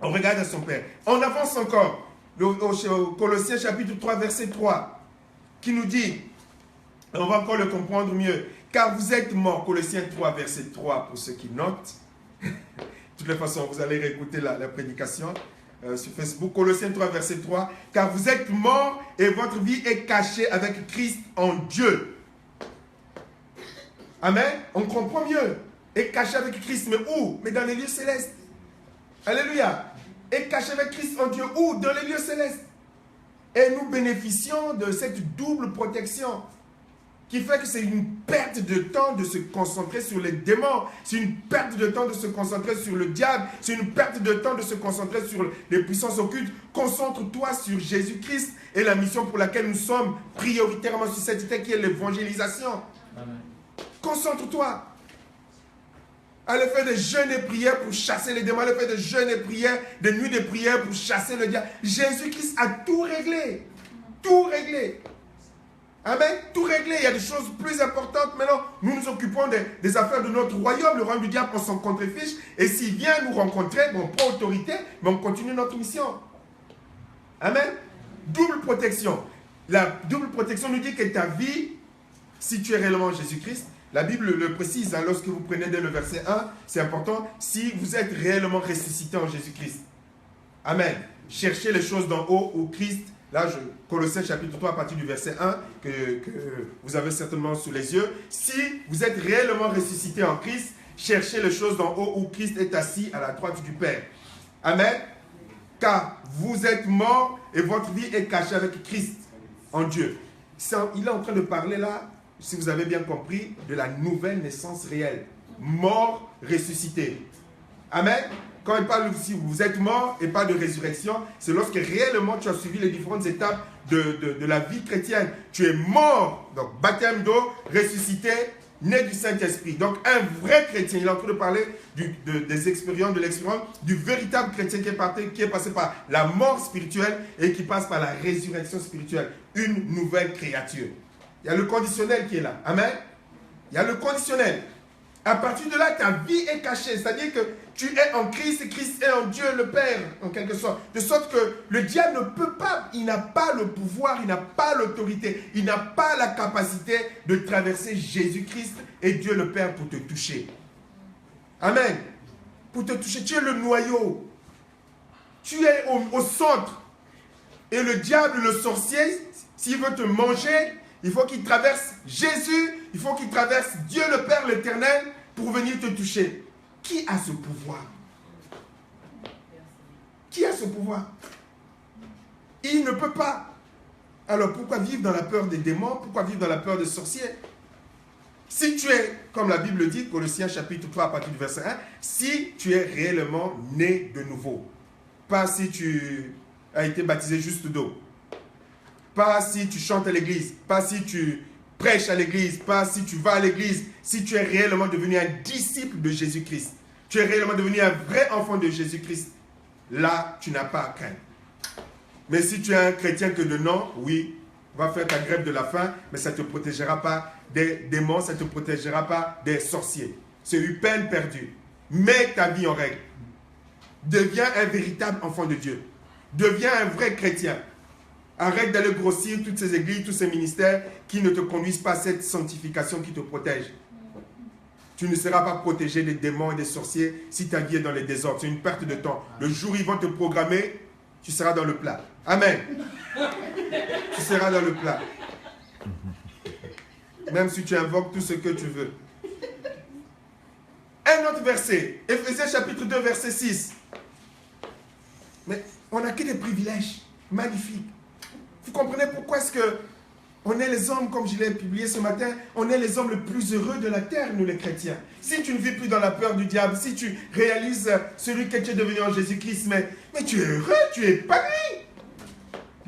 On regarde à son Père. On avance encore. Au Colossiens chapitre 3, verset 3, qui nous dit, on va encore le comprendre mieux, car vous êtes morts, Colossiens 3, verset 3, pour ceux qui notent. De toutes les façons, vous allez réécouter la prédication sur Facebook, Colossiens 3, verset 3, car vous êtes morts et votre vie est cachée avec Christ en Dieu. Amen. On comprend mieux. Et cachée avec Christ, mais où? Mais dans les lieux célestes. Alléluia. Et caché avec Christ en Dieu, où? Dans les lieux célestes. Et nous bénéficions de cette double protection qui fait que c'est une perte de temps de se concentrer sur les démons. C'est une perte de temps de se concentrer sur le diable. C'est une perte de temps de se concentrer sur les puissances occultes. Concentre-toi sur Jésus-Christ et la mission pour laquelle nous sommes prioritairement sur cette terre qui est l'évangélisation. Concentre-toi. Elle fait des jeûnes et prières pour chasser les démons. Elle fait des jeûnes et prières, des nuits de prières pour chasser le diable. Jésus-Christ a tout réglé. Tout réglé. Amen. Tout réglé. Il y a des choses plus importantes. Maintenant, nous nous occupons des affaires de notre royaume. Le royaume du diable, on s'en contrefiche. Et s'il vient nous rencontrer, bon, on prend autorité, mais on continue notre mission. Amen. Double protection. La double protection nous dit que ta vie, si tu es réellement Jésus-Christ, la Bible le précise, hein, lorsque vous prenez dès le verset 1, c'est important, si vous êtes réellement ressuscité en Jésus-Christ. Amen. Cherchez les choses d'en haut où Christ, là, Colossiens chapitre 3, à partir du verset 1, que vous avez certainement sous les yeux. Si vous êtes réellement ressuscité en Christ, cherchez les choses d'en haut où Christ est assis à la droite du Père. Amen. Car vous êtes morts et votre vie est cachée avec Christ en Dieu. Il est en train de parler là, si vous avez bien compris, de la nouvelle naissance réelle. Mort, ressuscité. Amen. Quand il parle, si vous êtes mort et pas de résurrection, c'est lorsque réellement tu as suivi les différentes étapes de la vie chrétienne. Tu es mort, donc baptême d'eau, ressuscité, né du Saint-Esprit. Donc un vrai chrétien, il est en train de parler des expériences, de l'expérience du véritable chrétien qui est passé par la mort spirituelle et qui passe par la résurrection spirituelle. Une nouvelle créature. Il y a le conditionnel qui est là. Amen. Il y a le conditionnel. À partir de là, ta vie est cachée. C'est-à-dire que tu es en Christ et Christ est en Dieu le Père, en quelque sorte. De sorte que le diable ne peut pas, il n'a pas le pouvoir, il n'a pas l'autorité, il n'a pas la capacité de traverser Jésus-Christ et Dieu le Père pour te toucher. Amen. Pour te toucher. Tu es le noyau. Tu es au centre. Et le diable, le sorcier, s'il veut te manger, il faut qu'il traverse Jésus, il faut qu'il traverse Dieu le Père l'Éternel pour venir te toucher. Qui a ce pouvoir? Qui a ce pouvoir? Il ne peut pas. Alors pourquoi vivre dans la peur des démons? Pourquoi vivre dans la peur des sorciers? Si tu es, comme la Bible dit, Colossiens chapitre 3 à partir du verset 1, si tu es réellement né de nouveau, pas si tu as été baptisé juste d'eau, pas si tu chantes à l'église, pas si tu prêches à l'église, pas si tu vas à l'église, si tu es réellement devenu un disciple de Jésus-Christ, tu es réellement devenu un vrai enfant de Jésus-Christ, là, tu n'as pas à craindre. Mais si tu es un chrétien que de nom, oui, va faire ta grève de la faim, mais ça ne te protégera pas des démons, ça ne te protégera pas des sorciers. C'est une peine perdue. Mets ta vie en règle. Deviens un véritable enfant de Dieu. Deviens un vrai chrétien. Arrête d'aller grossir toutes ces églises, tous ces ministères qui ne te conduisent pas à cette sanctification qui te protège. Tu ne seras pas protégé des démons et des sorciers si ta vie est dans les désordres. C'est une perte de temps. Le jour où ils vont te programmer, tu seras dans le plat. Amen. Tu seras dans le plat. Même si tu invoques tout ce que tu veux. Un autre verset, Éphésiens chapitre 2, verset 6. Mais on n'a que des privilèges magnifiques. Vous comprenez pourquoi est-ce que on est les hommes, comme je l'ai publié ce matin, on est les hommes les plus heureux de la terre, nous les chrétiens. Si tu ne vis plus dans la peur du diable, si tu réalises celui que tu es devenu en Jésus-Christ, mais tu es heureux, tu es épanoui.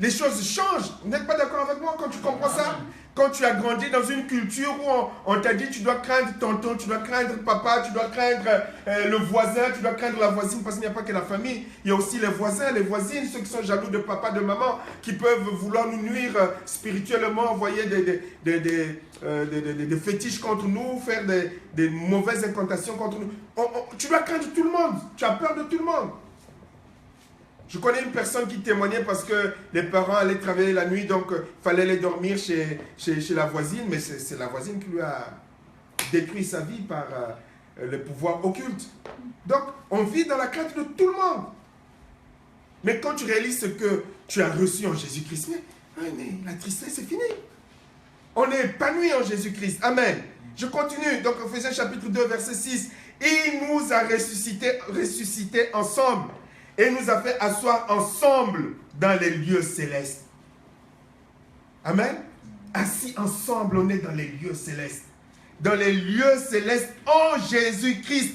Les choses changent. Vous n'êtes pas d'accord avec moi quand tu comprends ça? Quand tu as grandi dans une culture où on t'a dit tu dois craindre tonton, tu dois craindre papa, tu dois craindre le voisin, tu dois craindre la voisine, parce qu'il n'y a pas que la famille, il y a aussi les voisins, les voisines, ceux qui sont jaloux de papa, de maman, qui peuvent vouloir nous nuire spirituellement, envoyer des fétiches contre nous, faire des mauvaises incantations contre nous. Tu dois craindre tout le monde, tu as peur de tout le monde. Je connais une personne qui témoignait parce que les parents allaient travailler la nuit, donc il fallait les dormir chez la voisine, mais c'est la voisine qui lui a détruit sa vie par le pouvoir occulte. Donc, on vit dans la crainte de tout le monde. Mais quand tu réalises ce que tu as reçu en Jésus-Christ, mais la tristesse est finie. On est épanoui en Jésus-Christ. Amen. Je continue. Donc, Éphésiens chapitre 2, verset 6. Il nous a ressuscités ensemble. Et nous a fait asseoir ensemble dans les lieux célestes. Amen. Assis ensemble, on est dans les lieux célestes. Dans les lieux célestes en Jésus-Christ.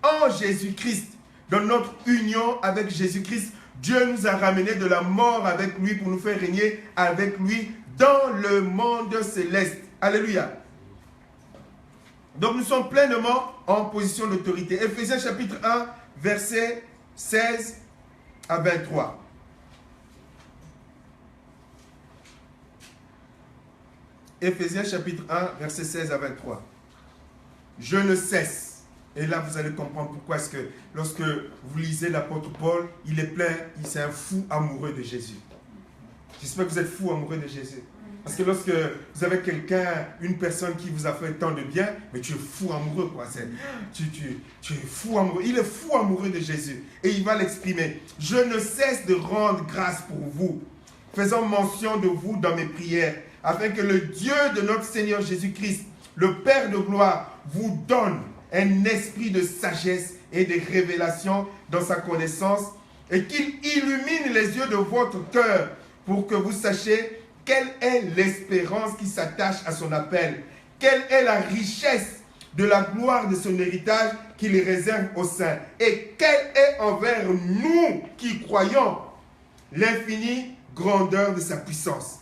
En Jésus-Christ. Dans notre union avec Jésus-Christ, Dieu nous a ramenés de la mort avec lui pour nous faire régner avec lui dans le monde céleste. Alléluia. Donc nous sommes pleinement en position d'autorité. Éphésiens chapitre 1, verset 16 à 23. Éphésiens chapitre 1, verset 16 à 23. Je ne cesse. Et là, vous allez comprendre pourquoi est-ce que lorsque vous lisez l'apôtre Paul, il est plein, c'est un fou amoureux de Jésus. J'espère que vous êtes fou amoureux de Jésus. Parce que lorsque vous avez quelqu'un, une personne qui vous a fait tant de bien, mais tu es fou amoureux, quoi. Tu es fou amoureux. Il est fou amoureux de Jésus. Et il va l'exprimer. Je ne cesse de rendre grâce pour vous, faisant mention de vous dans mes prières, afin que le Dieu de notre Seigneur Jésus-Christ, le Père de gloire, vous donne un esprit de sagesse et de révélation dans sa connaissance, et qu'il illumine les yeux de votre cœur pour que vous sachiez quelle est l'espérance qui s'attache à son appel? Quelle est la richesse de la gloire de son héritage qu'il réserve aux saints? Et quelle est envers nous qui croyons l'infinie grandeur de sa puissance,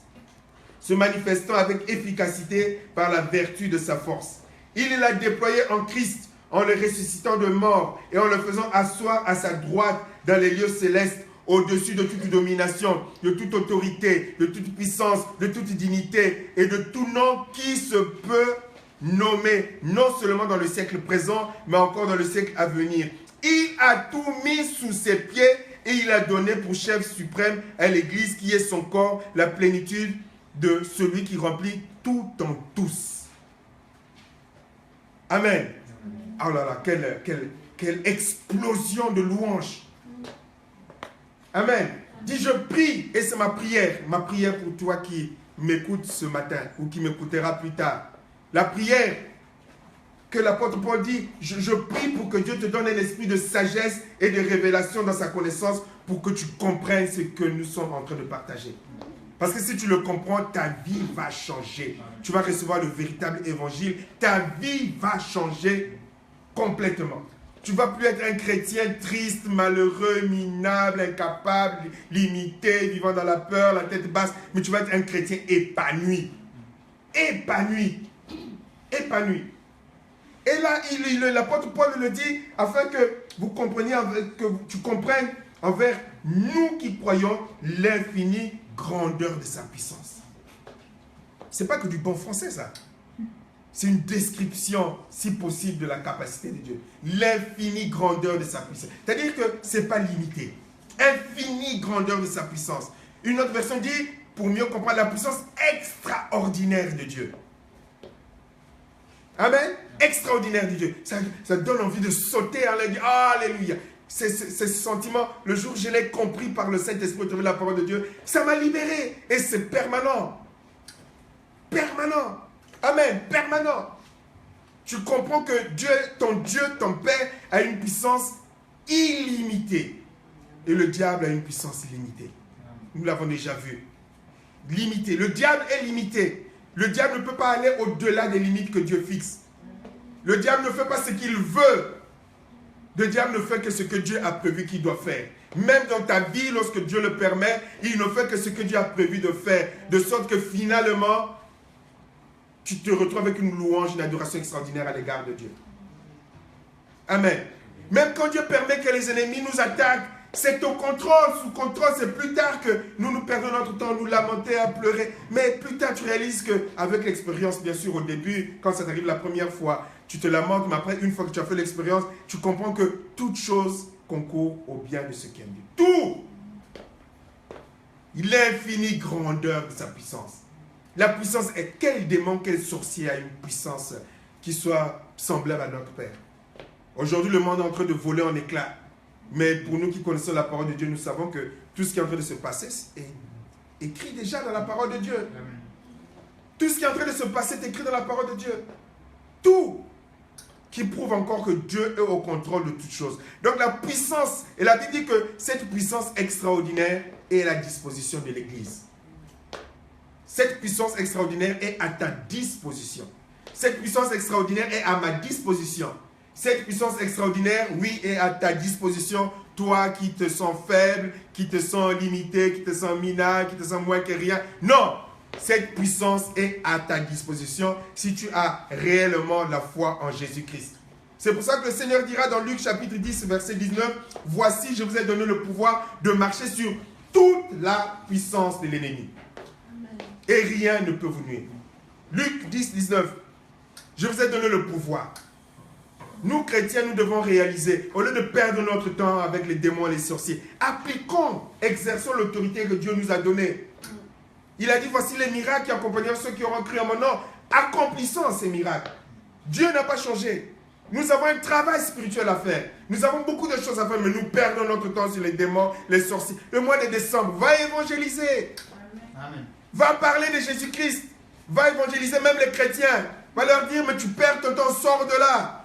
se manifestant avec efficacité par la vertu de sa force? Il l'a déployé en Christ, en le ressuscitant de mort et en le faisant asseoir à sa droite dans les lieux célestes, au-dessus de toute domination, de toute autorité, de toute puissance, de toute dignité et de tout nom qui se peut nommer, non seulement dans le siècle présent, mais encore dans le siècle à venir. Il a tout mis sous ses pieds et il a donné pour chef suprême à l'Église qui est son corps, la plénitude de celui qui remplit tout en tous. Amen. Oh là là, quelle explosion de louanges. Amen. Dis, je prie, et c'est ma prière pour toi qui m'écoute ce matin ou qui m'écoutera plus tard. La prière que l'apôtre Paul dit, je prie pour que Dieu te donne un esprit de sagesse et de révélation dans sa connaissance pour que tu comprennes ce que nous sommes en train de partager. Parce que si tu le comprends, ta vie va changer. Tu vas recevoir le véritable évangile. Ta vie va changer complètement. Tu ne vas plus être un chrétien triste, malheureux, minable, incapable, limité, vivant dans la peur, la tête basse. Mais tu vas être un chrétien épanoui. Épanoui. Épanoui. Et là, l'apôtre Paul le dit afin que vous compreniez, que tu comprennes envers nous qui croyons l'infinie grandeur de sa puissance. Ce n'est pas que du bon français, ça. C'est une description, si possible, de la capacité de Dieu. L'infinie grandeur de sa puissance. C'est-à-dire que ce n'est pas limité. Infinie grandeur de sa puissance. Une autre version dit, pour mieux comprendre, la puissance extraordinaire de Dieu. Amen. Extraordinaire de Dieu. Ça donne envie de sauter en l'air. Alléluia. C'est ce sentiment, le jour où je l'ai compris par le Saint-Esprit, au travers de la parole de Dieu, ça m'a libéré. Et c'est permanent. Permanent. Amen. Permanent. tu comprends que Dieu, ton Père, a une puissance illimitée. Et le diable a une puissance illimitée. Nous l'avons déjà vu. Limité. Le diable est limité. Le diable ne peut pas aller au-delà des limites que Dieu fixe. Le diable ne fait pas ce qu'il veut. Le diable ne fait que ce que Dieu a prévu qu'il doit faire. Même dans ta vie, lorsque Dieu le permet, il ne fait que ce que Dieu a prévu de faire. De sorte que finalement, tu te retrouves avec une louange, une adoration extraordinaire à l'égard de Dieu. Amen. Même quand Dieu permet que les ennemis nous attaquent, c'est au contrôle, sous contrôle. C'est plus tard que nous perdons notre temps, nous lamenter, à pleurer. Mais plus tard, tu réalises qu'avec l'expérience, bien sûr, au début, quand ça t'arrive la première fois, tu te lamentes, mais après, une fois que tu as fait l'expérience, tu comprends que toute chose concourt au bien de ceux qui aiment Dieu. Tout! L'infinie grandeur de sa puissance. La puissance est quel démon, quel sorcier a une puissance qui soit semblable à notre Père. Aujourd'hui, le monde est en train de voler en éclats. Mais pour nous qui connaissons la parole de Dieu, nous savons que tout ce qui est en train de se passer est écrit déjà dans la parole de Dieu. Amen. Tout ce qui est en train de se passer est écrit dans la parole de Dieu. Tout qui prouve encore que Dieu est au contrôle de toutes choses. Donc la puissance, et la Bible dit que cette puissance extraordinaire est à la disposition de l'Église. Cette puissance extraordinaire est à ta disposition. Cette puissance extraordinaire est à ma disposition. Cette puissance extraordinaire, oui, est à ta disposition. Toi qui te sens faible, qui te sens limité, qui te sens minable, qui te sens moins que rien. Non, cette puissance est à ta disposition si tu as réellement la foi en Jésus-Christ. C'est pour ça que le Seigneur dira dans Luc chapitre 10, verset 19, « Voici, je vous ai donné le pouvoir de marcher sur toute la puissance de l'ennemi. Et rien ne peut vous nuire. » Luc 10, 19, « Je vous ai donné le pouvoir. » Nous, chrétiens, nous devons réaliser, au lieu de perdre notre temps avec les démons et les sorciers, appliquons, exerçons l'autorité que Dieu nous a donnée. Il a dit, voici les miracles qui accompagneront ceux qui auront cru en mon nom. Accomplissons ces miracles. Dieu n'a pas changé. Nous avons un travail spirituel à faire. Nous avons beaucoup de choses à faire, mais nous perdons notre temps sur les démons, les sorciers. Le mois de décembre, va évangéliser. Amen. Va parler de Jésus-Christ. Va évangéliser même les chrétiens. Va leur dire, mais tu perds ton temps, sors de là.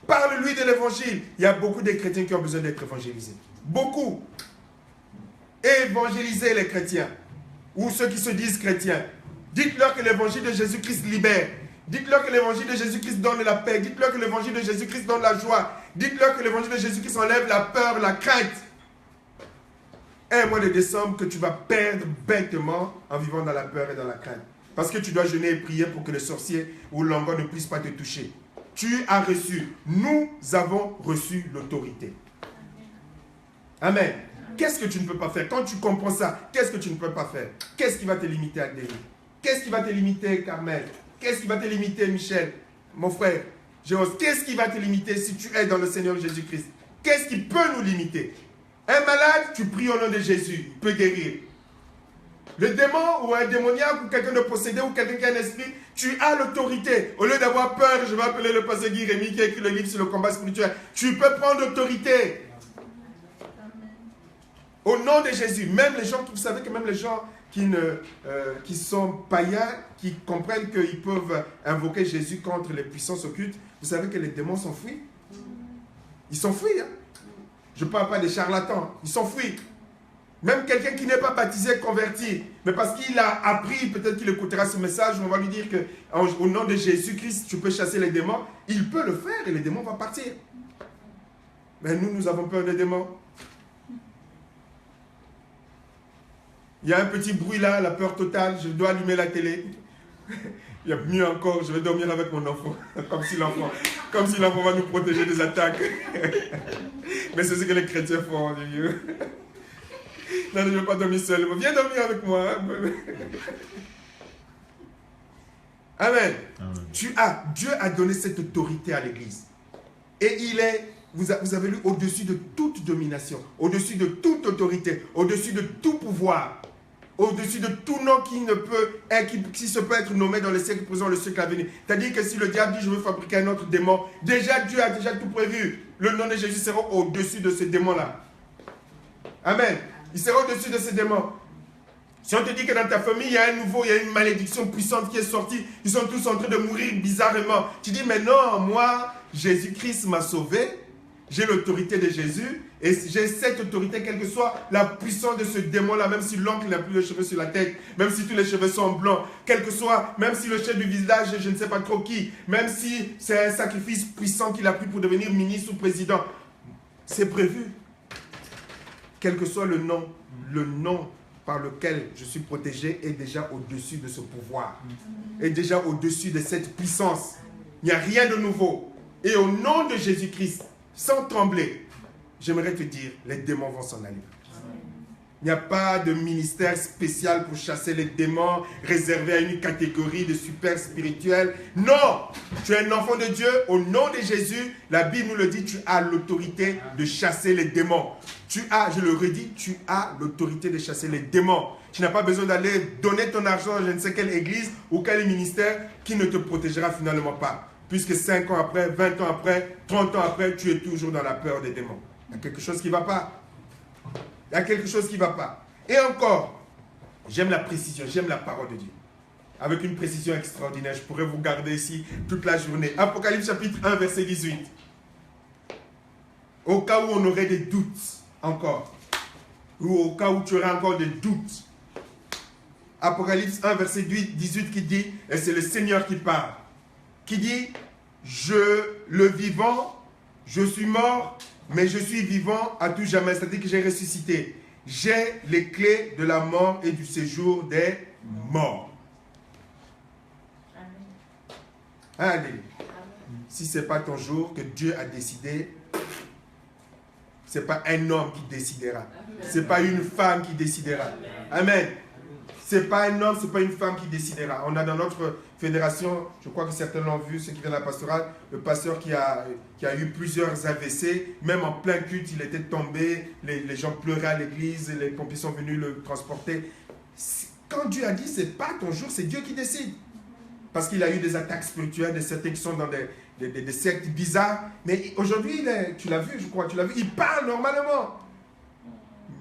Parle-lui de l'évangile. Il y a beaucoup de chrétiens qui ont besoin d'être évangélisés. Beaucoup. Évangélisez les chrétiens. Ou ceux qui se disent chrétiens. Dites-leur que l'évangile de Jésus-Christ libère. Dites-leur que l'évangile de Jésus-Christ donne la paix. Dites-leur que l'évangile de Jésus-Christ donne la joie. Dites-leur que l'évangile de Jésus-Christ enlève la peur, la crainte. Un mois de décembre que tu vas perdre bêtement en vivant dans la peur et dans la crainte. Parce que tu dois jeûner et prier pour que le sorcier ou l'angon ne puisse pas te toucher. Tu as reçu. Nous avons reçu l'autorité. Amen. Qu'est-ce que tu ne peux pas faire? Quand tu comprends ça, qu'est-ce que tu ne peux pas faire? Qu'est-ce qui va te limiter, Adélie? Qu'est-ce qui va te limiter, Carmel? Qu'est-ce qui va te limiter, Michel? Mon frère, Jérôme, qu'est-ce qui va te limiter si tu es dans le Seigneur Jésus-Christ? Qu'est-ce qui peut nous limiter? Un malade, tu pries au nom de Jésus, il peut guérir. Le démon ou un démoniaque ou quelqu'un de possédé ou quelqu'un qui a un esprit, tu as l'autorité. Au lieu d'avoir peur, je vais appeler le pasteur Guy Rémy qui a écrit le livre sur le combat spirituel. Tu peux prendre l'autorité. Au nom de Jésus. Même les gens, vous savez que même les gens qui sont païens, qui comprennent qu'ils peuvent invoquer Jésus contre les puissances occultes, vous savez que les démons s'enfuient. Ils s'enfuient. Hein? Je ne parle pas des charlatans. Ils s'enfuient. Même quelqu'un qui n'est pas baptisé, converti, mais parce qu'il a appris, peut-être qu'il écoutera ce message, on va lui dire qu'au nom de Jésus-Christ, tu peux chasser les démons. Il peut le faire et les démons vont partir. Mais nous avons peur des démons. Il y a un petit bruit là, la peur totale, je dois allumer la télé. Il y a mieux encore, je vais dormir avec mon enfant, comme si l'enfant va nous protéger des attaques. Mais c'est ce que les chrétiens font, Dieu. Non, je ne veux pas dormir seul. Viens dormir avec moi. Amen. Amen. Dieu a donné cette autorité à l'Église. Et il est, vous avez lu, au-dessus de toute domination, au-dessus de toute autorité, au-dessus de tout pouvoir, au-dessus de tout nom qui se peut être nommé dans le siècle présent, le siècle à venir. C'est-à-dire que si le diable dit je veux fabriquer un autre démon, déjà Dieu a déjà tout prévu. Le nom de Jésus sera au-dessus de ce démon-là. Amen. Il sera au-dessus de ces démons. Si on te dit que dans ta famille, il y a il y a une malédiction puissante qui est sortie, ils sont tous en train de mourir bizarrement. Tu dis, mais non, moi, Jésus-Christ m'a sauvé, j'ai l'autorité de Jésus, et j'ai cette autorité, quelle que soit la puissance de ce démon-là, même si l'oncle n'a plus de cheveux sur la tête, même si tous les cheveux sont blancs, quel que soit, même si le chef du village, je ne sais pas trop qui, même si c'est un sacrifice puissant qu'il a pris pour devenir ministre ou président, c'est prévu. Quel que soit le nom par lequel je suis protégé est déjà au-dessus de ce pouvoir, est déjà au-dessus de cette puissance. Il n'y a rien de nouveau. Et au nom de Jésus-Christ, sans trembler, j'aimerais te dire, les démons vont s'en aller. Il n'y a pas de ministère spécial pour chasser les démons, réservé à une catégorie de super spirituels. Non! Tu es un enfant de Dieu. Au nom de Jésus, la Bible nous le dit, tu as l'autorité de chasser les démons. Tu as, je le redis, tu as l'autorité de chasser les démons. Tu n'as pas besoin d'aller donner ton argent à je ne sais quelle église ou quel ministère qui ne te protégera finalement pas. Puisque 5 ans après, 20 ans après, 30 ans après, tu es toujours dans la peur des démons. Il y a quelque chose qui ne va pas. Il y a quelque chose qui ne va pas. Et encore, j'aime la précision, j'aime la parole de Dieu. Avec une précision extraordinaire, je pourrais vous garder ici toute la journée. Apocalypse chapitre 1, verset 18. Au cas où on aurait des doutes encore, ou au cas où tu aurais encore des doutes. Apocalypse 1, verset 18 qui dit, et c'est le Seigneur qui parle, qui dit, le vivant, je suis mort, mais je suis vivant à tout jamais, c'est-à-dire que j'ai ressuscité. J'ai les clés de la mort et du séjour des morts. Amen. Alléluia. Si ce n'est pas ton jour que Dieu a décidé, ce n'est pas un homme qui décidera. Ce n'est pas une femme qui décidera. Amen. Ce n'est pas un homme, ce n'est pas une femme qui décidera. On a dans notre fédération, je crois que certains l'ont vu, ceux qui viennent à la pastorale, le pasteur qui a eu plusieurs AVC, même en plein culte, il était tombé, les gens pleuraient à l'église, les pompiers sont venus le transporter. Quand Dieu a dit, ce n'est pas ton jour, c'est Dieu qui décide. Parce qu'il a eu des attaques spirituelles, de certains qui sont dans des sectes bizarres. Mais aujourd'hui, tu l'as vu, je crois, tu l'as vu, il parle normalement.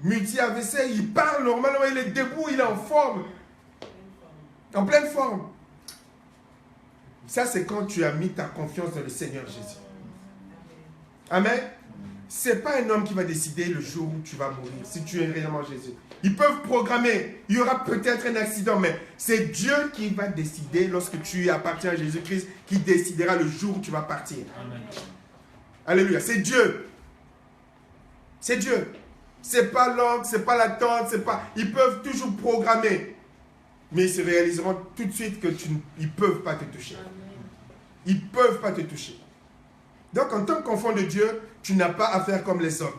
Multi-AVC, il parle normalement, il est debout, il est en forme. En pleine forme. Ça, c'est quand tu as mis ta confiance dans le Seigneur Jésus. Amen. Ce n'est pas un homme qui va décider le jour où tu vas mourir, si tu es réellement Jésus. Ils peuvent programmer, il y aura peut-être un accident, mais c'est Dieu qui va décider lorsque tu appartiens à Jésus-Christ, qui décidera le jour où tu vas partir. Amen. Alléluia, c'est Dieu. C'est Dieu. C'est pas l'oncle, c'est pas la tante, c'est pas... Ils peuvent toujours programmer. Mais ils se réaliseront tout de suite que ils ne peuvent pas te toucher. Ils ne peuvent pas te toucher. Donc en tant qu'enfant de Dieu, tu n'as pas à faire comme les hommes.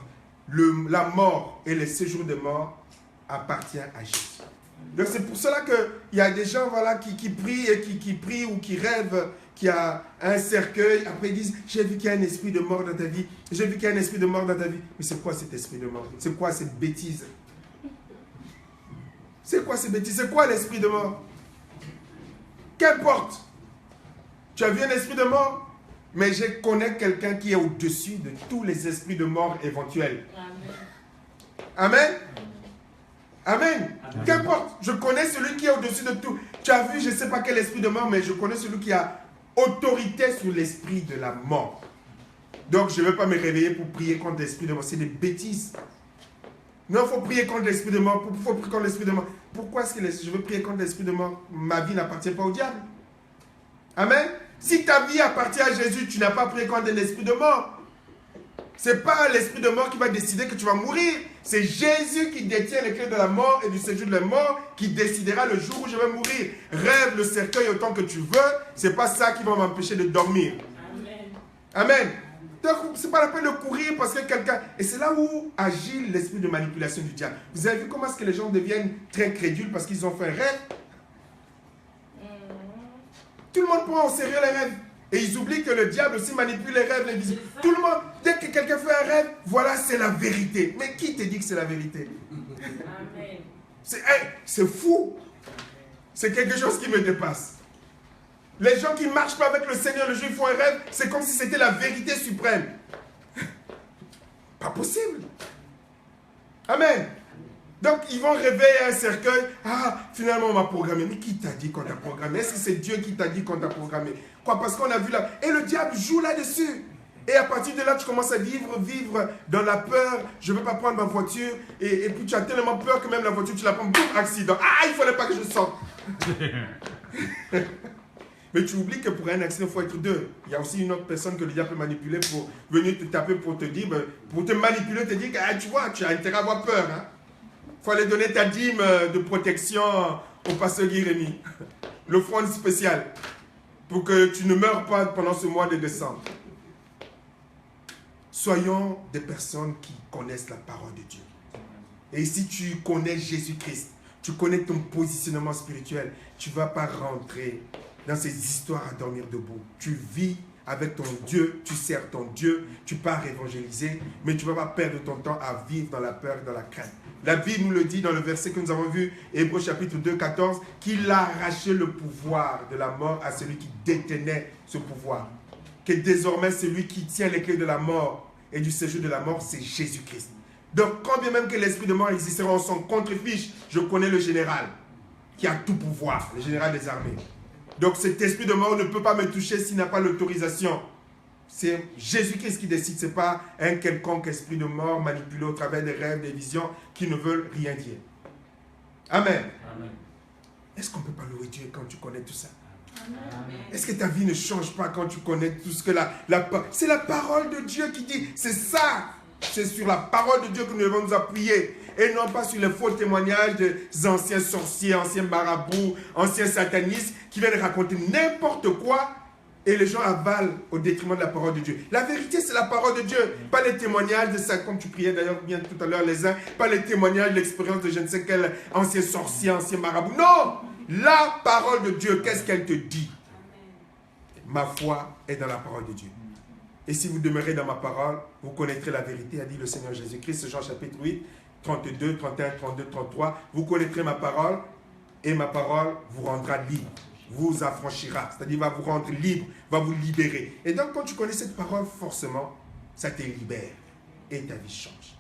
La mort et le séjour de mort appartient à Jésus. Donc c'est pour cela qu'il y a des gens voilà, qui prient et qui prient ou qui rêvent qu'il y a un cercueil. Après ils disent, j'ai vu qu'il y a un esprit de mort dans ta vie. J'ai vu qu'il y a un esprit de mort dans ta vie. Mais c'est quoi cet esprit de mort? C'est quoi cette bêtise? C'est quoi ces bêtises? C'est quoi l'esprit de mort? Qu'importe. Tu as vu un esprit de mort? Mais je connais quelqu'un qui est au-dessus de tous les esprits de mort éventuels. Amen. Amen. Amen. Qu'importe. Je connais celui qui est au-dessus de tout. Tu as vu, je ne sais pas quel esprit de mort, mais je connais celui qui a autorité sur l'esprit de la mort. Donc, je ne vais pas me réveiller pour prier contre l'esprit de mort. C'est des bêtises. Non, il faut prier contre l'esprit de mort. Il faut prier contre l'esprit de mort. Pourquoi est-ce que je veux prier contre l'esprit de mort? Ma vie n'appartient pas au diable. Amen. Si ta vie appartient à Jésus, tu n'as pas prié contre l'esprit de mort. Ce n'est pas l'esprit de mort qui va décider que tu vas mourir. C'est Jésus qui détient les clés de la mort et du séjour de la mort qui décidera le jour où je vais mourir. Rêve le cercueil autant que tu veux. Ce n'est pas ça qui va m'empêcher de dormir. Amen. Amen. Donc, ce n'est pas la peine de courir parce que quelqu'un... Et c'est là où agit l'esprit de manipulation du diable. Vous avez vu comment est-ce que les gens deviennent très crédules parce qu'ils ont fait un rêve? Tout le monde prend au sérieux les rêves. Et ils oublient que le diable aussi manipule les rêves, les visions. Tout le monde, dès que quelqu'un fait un rêve, voilà, c'est la vérité. Mais qui te dit que c'est la vérité? C'est fou. C'est quelque chose qui me dépasse. Les gens qui ne marchent pas avec le Seigneur le jour où ils font un rêve, c'est comme si c'était la vérité suprême. Pas possible. Amen. Donc, ils vont rêver un cercueil. Ah, finalement, on m'a programmé. Mais qui t'a dit qu'on t'a programmé? Est-ce que c'est Dieu qui t'a dit qu'on t'a programmé? Quoi? Parce qu'on a vu là. Et le diable joue là-dessus. Et à partir de là, tu commences à vivre dans la peur. Je ne veux pas prendre ma voiture. Et puis, tu as tellement peur que même la voiture, tu la prends. Boum, accident. Ah, il ne fallait pas que je sorte. Mais tu oublies que pour un accident, il faut être deux. Il y a aussi une autre personne que le diable peut manipuler pour venir te taper, pour te dire, pour te manipuler, te dire que ah, tu vois, tu as intérêt à avoir peur. Hein? Il faut aller donner ta dîme de protection au pasteur Guy Rémy. L'offrande spéciale. Pour que tu ne meurs pas pendant ce mois de décembre. Soyons des personnes qui connaissent la parole de Dieu. Et si tu connais Jésus-Christ, tu connais ton positionnement spirituel, tu ne vas pas rentrer dans ces histoires à dormir debout. Tu vis avec ton Dieu, tu sers ton Dieu, tu pars évangéliser, mais tu ne vas pas perdre ton temps à vivre dans la peur, dans la crainte. La Bible nous le dit dans le verset que nous avons vu, Hébreux chapitre 2, 14, qu'il a arraché le pouvoir de la mort à celui qui détenait ce pouvoir. Que désormais celui qui tient les clés de la mort et du séjour de la mort, c'est Jésus-Christ. Donc, quand bien même que l'esprit de mort existera en son contre-fiche, je connais le général qui a tout pouvoir, le général des armées. Donc, cet esprit de mort ne peut pas me toucher s'il n'a pas l'autorisation. C'est Jésus-Christ qui décide, ce n'est pas un quelconque esprit de mort manipulé au travers des rêves, des visions qui ne veulent rien dire. Amen. Amen. Est-ce qu'on ne peut pas louer Dieu quand tu connais tout ça? Amen. Est-ce que ta vie ne change pas quand tu connais tout ce que c'est la parole de Dieu qui dit, c'est ça. C'est sur la parole de Dieu que nous devons nous appuyer et non pas sur les faux témoignages des anciens sorciers, anciens marabouts, anciens satanistes qui viennent raconter n'importe quoi et les gens avalent au détriment de la parole de Dieu. La vérité, c'est la parole de Dieu, pas les témoignages de ça, comme tu priais d'ailleurs bien tout à l'heure les uns, pas les témoignages de l'expérience de je ne sais quel ancien sorcier, ancien marabout. Non! La parole de Dieu, qu'est-ce qu'elle te dit? Ma foi est dans la parole de Dieu. Et si vous demeurez dans ma parole, vous connaîtrez la vérité, a dit le Seigneur Jésus-Christ, Jean chapitre 8, 32, 31, 32, 33. Vous connaîtrez ma parole et ma parole vous rendra libre, vous affranchira, c'est-à-dire va vous rendre libre, va vous libérer. Et donc quand tu connais cette parole, forcément, ça te libère et ta vie change.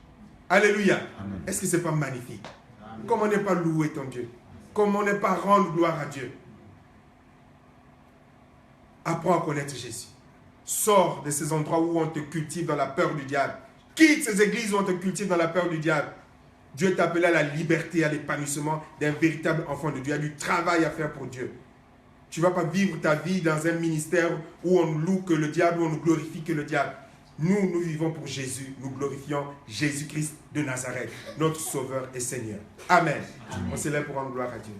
Alléluia. Amen. Est-ce que ce n'est pas magnifique? Amen. Comment ne pas louer ton Dieu? Comment ne pas rendre gloire à Dieu? Apprends à connaître Jésus. Sors de ces endroits où on te cultive dans la peur du diable. Quitte ces églises où on te cultive dans la peur du diable. Dieu t'appelle à la liberté, à l'épanouissement d'un véritable enfant de Dieu. Il y a du travail à faire pour Dieu. Tu ne vas pas vivre ta vie dans un ministère où on loue que le diable, où on ne glorifie que le diable. Nous vivons pour Jésus. Nous glorifions Jésus-Christ de Nazareth, notre Sauveur et Seigneur. Amen. Amen. On s'élève pour rendre gloire à Dieu.